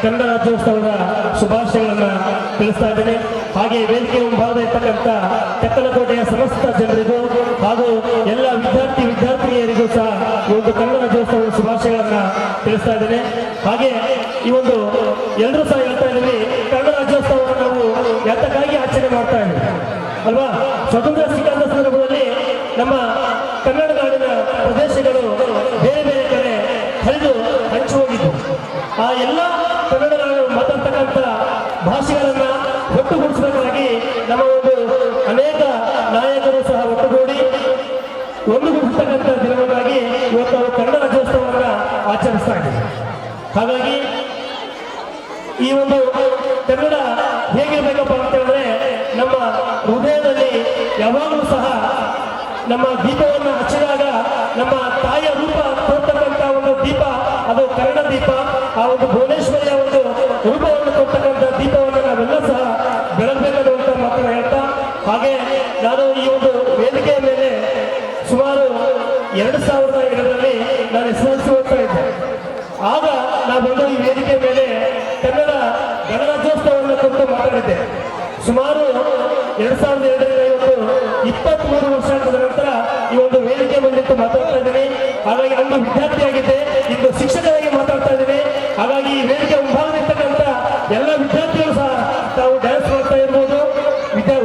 ಕನ್ನಡ ರಾಜ್ಯೋತ್ಸವದ ಶುಭಾಶಯಗಳನ್ನು ತಿಳಿಸ್ತಾ ಇದ್ದೇನೆ. ಹಾಗೆ ವೇದಿಕೆ ಮುಂಭಾಗದ ಇರ್ತಕ್ಕಂಥ ತೆಕ್ಕಲಕೋಟೆಯ ಸಮಸ್ತ ಜನರಿಗೂ ಹಾಗೂ ಎಲ್ಲ ವಿದ್ಯಾರ್ಥಿನಿಯರಿಗೂ ಸಹ ಈ ಒಂದು ಕನ್ನಡ ರಾಜ್ಯೋತ್ಸವದ ಶುಭಾಶಯಗಳನ್ನು ತಿಳಿಸ್ತಾ ಇದ್ದೇನೆ. ಹಾಗೆ ಈ ಒಂದು ಎಲ್ಲರೂ ಸಹ ಹೇಳ್ತಾ ಇದ್ದೀವಿ, ಕನ್ನಡ ರಾಜ್ಯೋತ್ಸವವನ್ನು ನಾವು ಯಾತಕ್ಕಾಗಿ ಆಚರಣೆ ಮಾಡ್ತಾ ಇದ್ದೀವಿ ಅಲ್ವಾ? ಸ್ವತಂತ್ರ ಸಿಕ್ಕಾದ ಸಂದರ್ಭದಲ್ಲಿ ನಮ್ಮ ಕನ್ನಡ ನಾಡಿನ ಪ್ರದೇಶಗಳು ಬೇರೆ ಬೇರೆ ಕಡೆ ಹರಿದು ಹಂಚಿ ಹೋಗಿದ್ದು. ಆ ಎಲ್ಲ ಕನ್ನಡ ನಾಡು ಮಾತಾಡ್ತಕ್ಕಂಥ ಭಾಷೆಗಳನ್ನ ಒಟ್ಟುಗೂಡಿಸಬೇಕಾಗಿ ನಮ್ಮ ಒಂದು ಅನೇಕ ನಾಯಕರು ಸಹ ಒಟ್ಟುಗೂಡಿ ಒಂದುಗೂಡಿಸ್ತಕ್ಕಂಥ ದಿನವನ್ನಾಗಿ ಇವತ್ತು ಕನ್ನಡ ರಾಜ್ಯೋತ್ಸವವನ್ನು ಆಚರಿಸ್ತಾರೆ. ಸಲ್ಲಿಸ್ತಾ ಇದ್ದೇನೆ. ಹಾಗಾಗಿ ಈ ಒಂದು ಕನ್ನಡ ಹೇಗಿರ್ಬೇಕಪ್ಪ ಅಂತ ಹೇಳಿದ್ರೆ ನಮ್ಮ ಹೃದಯದಲ್ಲಿ ಯಾವಾಗಲೂ ಸಹ ನಮ್ಮ ದೀಪವನ್ನು ಹಚ್ಚಿದಾಗ ನಮ್ಮ ತಾಯಿಯ ರೂಪ ತೋರ್ತಕ್ಕಂಥ ಒಂದು ದೀಪ ಅದು ಕನ್ನಡ ದೀಪ. ಆ ಒಂದು ಭುವನೇಶ್ವರಿಯ ಒಂದು ರೂಪವನ್ನು ಕೊಡ್ತಕ್ಕಂಥ ದೀಪವನ್ನು ನಾವೆಲ್ಲ ಸಹ ಬೆಳಗಬೇಕನ್ನುವಂಥ ಮಾತನ್ನು ಹೇಳ್ತಾ, ಹಾಗೆ ನಾನು ಈ ಒಂದು ವೇದಿಕೆಯ ಮೇಲೆ ಸುಮಾರು 2002ರಲ್ಲಿ ನಾನು SSLC ಓದ್ತಾ ಇದ್ದೆ. ಆಗ ನಾನು ಬಂದು ಈ ವೇದಿಕೆ ಮೇಲೆ ಕನ್ನಡ ಗಣರಾಜ್ಯೋತ್ಸವವನ್ನು ಕುರಿತು ಮಾತಾಡಿದ್ದೆ. ಸುಮಾರು 2002ರಲ್ಲಿ 23 ವರ್ಷಗಳ ನಂತರ ಈ ಒಂದು ವೇದಿಕೆ ಬಂದಿತ್ತು ಮಾತಾಡ್ತಾ ಇದ್ದೀನಿ. ಹಾಗಾಗಿ ಅಂದು ವಿದ್ಯಾರ್ಥಿಯಾಗಿದ್ದೆ, ಇಂದು ಶಿಕ್ಷಕರಾಗಿ ಮಾತಾಡ್ತಾ ಇದ್ದೀನಿ. ಹಾಗಾಗಿ ಈ ವೇದಿಕೆ ಮುಂಭಾಗದಿರ್ತಕ್ಕಂಥ ಎಲ್ಲ ವಿದ್ಯಾರ್ಥಿಗಳು ಸಹ ತಾವು ಡ್ಯಾನ್ಸ್ ಮಾಡ್ತಾ ಇರ್ಬೋದು,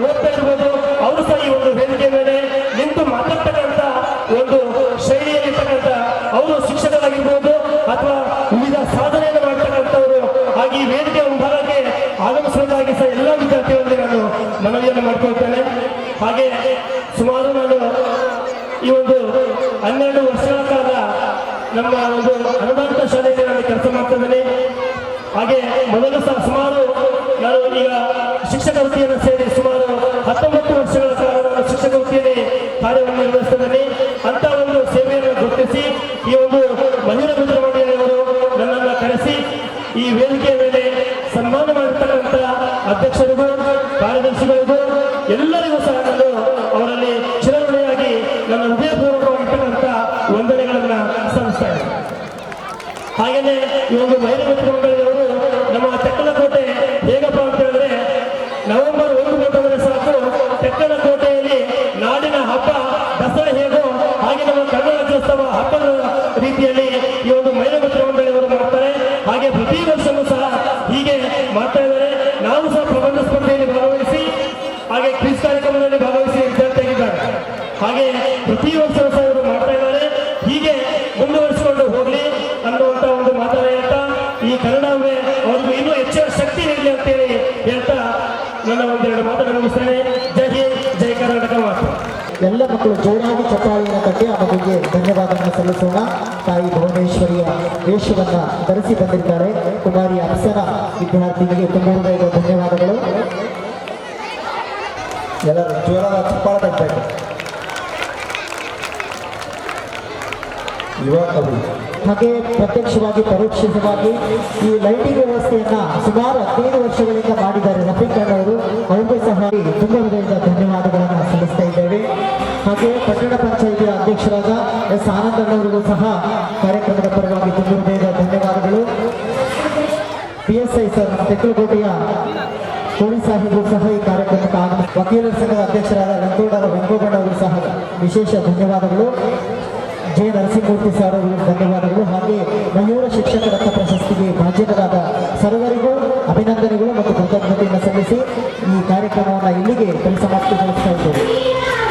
ಓದ್ತಾ ಇರ್ಬೋದು, ಅವರು ಸಹ ಈ ಒಂದು ವೇದಿಕೆ ಮೇಲೆ ನಿಂತು ಮಾತಾಡ್ತಕ್ಕಂಥ ಒಂದು ಶೈಲಿಯಲ್ಲಿರ್ತಕ್ಕಂಥ ಅವರು ಶಿಕ್ಷಕರಾಗಿರ್ಬೋದು ಅಥವಾ ವಿವಿಧ ಸಾಧನೆಯನ್ನು ಮಾಡ್ತಕ್ಕಂಥವರು. ಹಾಗೆ ಈ ವೇದಿಕೆ ಮುಂಭಾಗಕ್ಕೆ ಆಗಮಿಸುವುದಾಗಿ ಸಹ ಎಲ್ಲ ವಿದ್ಯಾರ್ಥಿಗಳಲ್ಲಿ ನಾನು ಮನವಿಯನ್ನು ಮಾಡ್ಕೊಳ್ತೇನೆ. ಹಾಗೆ ಸುಮಾರು ನಾನು ಈ ಒಂದು 12 ವರ್ಷಗಳ ಕಾಲ ನಮ್ಮ ಒಂದು ಅನುದಾನಿತ ಶಾಲೆಯಲ್ಲಿ ನಾನು ಕೆಲಸ ಮಾಡ್ತಾ ಇದ್ದೇನೆ. ಹಾಗೆ ಮೊದಲು ಸಹ ಸುಮಾರು ನಾನು ಈಗ ಶಿಕ್ಷಕ ವೃತ್ತಿಯನ್ನು ಸೇರಿ ಸುಮಾರು 19 ವರ್ಷಗಳ ಕಾಲ ನಾನು ಶಿಕ್ಷಕ ವೃತ್ತಿಯಲ್ಲಿ ಕಾರ್ಯವನ್ನು ನಿರ್ವಹಿಸಿದ್ದೇನೆ. ಅಂತ ಒಂದು ಸೇವೆಯನ್ನು ಗುರುತಿಸಿ ಈ ಒಂದು ಮಹಿಳಾ ಮಿತ್ರ ಮಂಡಳಿಯವರು ನನ್ನನ್ನು ಕರೆಸಿ ಈ ವೇದಿಕೆಯ ಮೇಲೆ ಸನ್ಮಾನ ಮಾಡಿರ್ತಕ್ಕಂಥ ಅಧ್ಯಕ್ಷರಿಗೂ ಕಾರ್ಯದರ್ಶಿಗಳಿಗೂ ಎಲ್ಲರಿಗೂ ಸಹ ನಾನು ಅವರಲ್ಲಿ ಚಿರಋಣಿಯಾಗಿ ನನ್ನ ಹೃದಯಪೂರ್ವಕವಾಗಿರ್ತಕ್ಕಂಥ ವಂದನೆಗಳನ್ನು ಸಲ್ಲಿಸ್ತಾ ಇದ್ದೇನೆ. ಹಾಗೆಯೇ ಈ ಒಂದು ಮಹಿಳಾ ಮಿತ್ರ ಮಂಡಳಿಯವರು ನಮ್ಮ ತೆಕ್ಕಲಕೋಟೆ ಹೇಗಪ್ಪ ಅಂತ ಹೇಳಿದ್ರೆ ನವೆಂಬರ್ 1 ಬಂದರೆ ಸಾಕು ತೆಕ್ಕಲಕೋಟೆಯಲ್ಲಿ ನಾಡಿನ ಹಬ್ಬ ದಸರಾ ಹೇಗೋ ಹಾಗೆ ನಮ್ಮ ಕನ್ನಡ ರಾಜ್ಯೋತ್ಸವ ಹಬ್ಬದ ರೀತಿಯಲ್ಲಿ ಈ ಒಂದು ಮಹಿಳಾ ಮಿತ್ರ ಮಂಡಳಿಯವರು ಮಾಡ್ತಾರೆ. ಹಾಗೆ ಪ್ರತಿ ವರ್ಷವೂ ಸಹ ಹೀಗೆ ಮಾಡ್ತಾ ಇದ್ದಾರೆ. ನಾವು ಸಹ ಪ್ರಬಂಧ ಸ್ಪರ್ಧೆಯಲ್ಲಿ ಭಾಗವಹಿಸಿ ಹಾಗೆ ಕ್ವಿಜ್ ಕಾರ್ಯಕ್ರಮದಲ್ಲಿ ಭಾಗವಹಿಸಿ ವಿದ್ಯಾರ್ಥಿಯಾಗಿದ್ದಾರೆ. ಹಾಗೆ ಪ್ರತಿ ವರ್ಷವೂ ಸಹ ಇವರು ಮಾಡ್ತಾ ಇದ್ದಾರೆ. ಹೀಗೆ ಮುಂದುವರಿಸಿಕೊಂಡು ಹೋಗಲಿ ಅನ್ನುವಂಥ ಒಂದು ಮಾತನ್ನು ಹೇಳ್ತಾ ಈ ಕನ್ನಡವೇ ಅವ್ರಿಗೂ ಇನ್ನೂ ಹೆಚ್ಚಿನ ಶಕ್ತಿ ನೀಡಲಿ ಅಂತೇಳಿ ಹೇಳ್ತಾ ನನ್ನ ಒಂದೆರಡು ಮಾತನ್ನು ಮುಗಿಸ್ತೇನೆ. ಜೈ ಹಿಂದ್, ಜೈ ಕರ್ನಾಟಕ ಮಾತು. ಎಲ್ಲ ಮಕ್ಕಳು ಜೋರಾಗಿ ಚಪ್ಪಾಳೆಯನ್ನು ತಟ್ಟಿ ಆ ಮಗುವಿಗೆ ಧನ್ಯವಾದವನ್ನು ಸಲ್ಲಿಸೋಣ. ತಾಯಿ ಭುವನೇಶ್ವರಿಯ ವೇಷವನ್ನು ಧರಿಸಿ ಬಂದಿದ್ದಾರೆ ಕುಮಾರಿ ಅಪ್ಸರ ವಿದ್ಯಾರ್ಥಿನಿಗೆ ತುಂಬ ಹೃದಯದ ಧನ್ಯವಾದಗಳು. ಎಲ್ಲರೂ ಜೋರಾದ ಚಪ್ಪಾಳೆ ತಟ್ಟಬೇಕು. ಯುವ ಕವಿ ಹಾಗೆ ಪ್ರತ್ಯಕ್ಷವಾಗಿ ಪರೋಕ್ಷವಾಗಿ ಈ ಲೈಟಿಂಗ್ ವ್ಯವಸ್ಥೆಯನ್ನ ಸುಮಾರು 15 ವರ್ಷಗಳಿಂದ ಮಾಡಿದ್ದಾರೆ ರಫೀಕರ್ ಅವರು. ಅವ್ರಿಗೂ ಸಹ ತುಂಬ ಹೃದಯದ ಧನ್ಯವಾದಗಳನ್ನು ಸಲ್ಲಿಸ್ತಾ ಇದ್ದೇವೆ. ಹಾಗೆ ಪಟ್ಟಣ ಪಂಚಾಯಿತಿಯ ಅಧ್ಯಕ್ಷರಾದ ಎಸ್ ಆನಂದಣ್ಣವರಿಗೂ ಸಹ ಕಾರ್ಯಕ್ರಮದ ಪರವಾಗಿ ತುಂಬ ಹೃದಯದ ಧನ್ಯವಾದಗಳು. PSI ಸರ್ ನಮ್ಮ ತೆಕ್ಕಲಕೋಟೆಯ ಪೊಲೀಸ್ ಸಾಹೇಬರು ಸಹ ಈ ಕಾರ್ಯಕ್ರಮಕ್ಕೆ ವಕೀಲರ ಸಂಘದ ಅಧ್ಯಕ್ಷರಾದ ರಂಗೋಡರ ವೆಂಕೋಗಣ್ಣವರು ಸಹ ವಿಶೇಷ ಧನ್ಯವಾದಗಳು. ಜೆ ನರಸಿಂಹಮೂರ್ತಿ ಸರ್ ಅವರಿಗೆ ಧನ್ಯವಾದಗಳು. ಹಾಗೆ ಮಯೂರ ಶಿಕ್ಷಕ ರತ್ನ ಪ್ರಶಸ್ತಿಗೆ ಭಾಜನರಾದ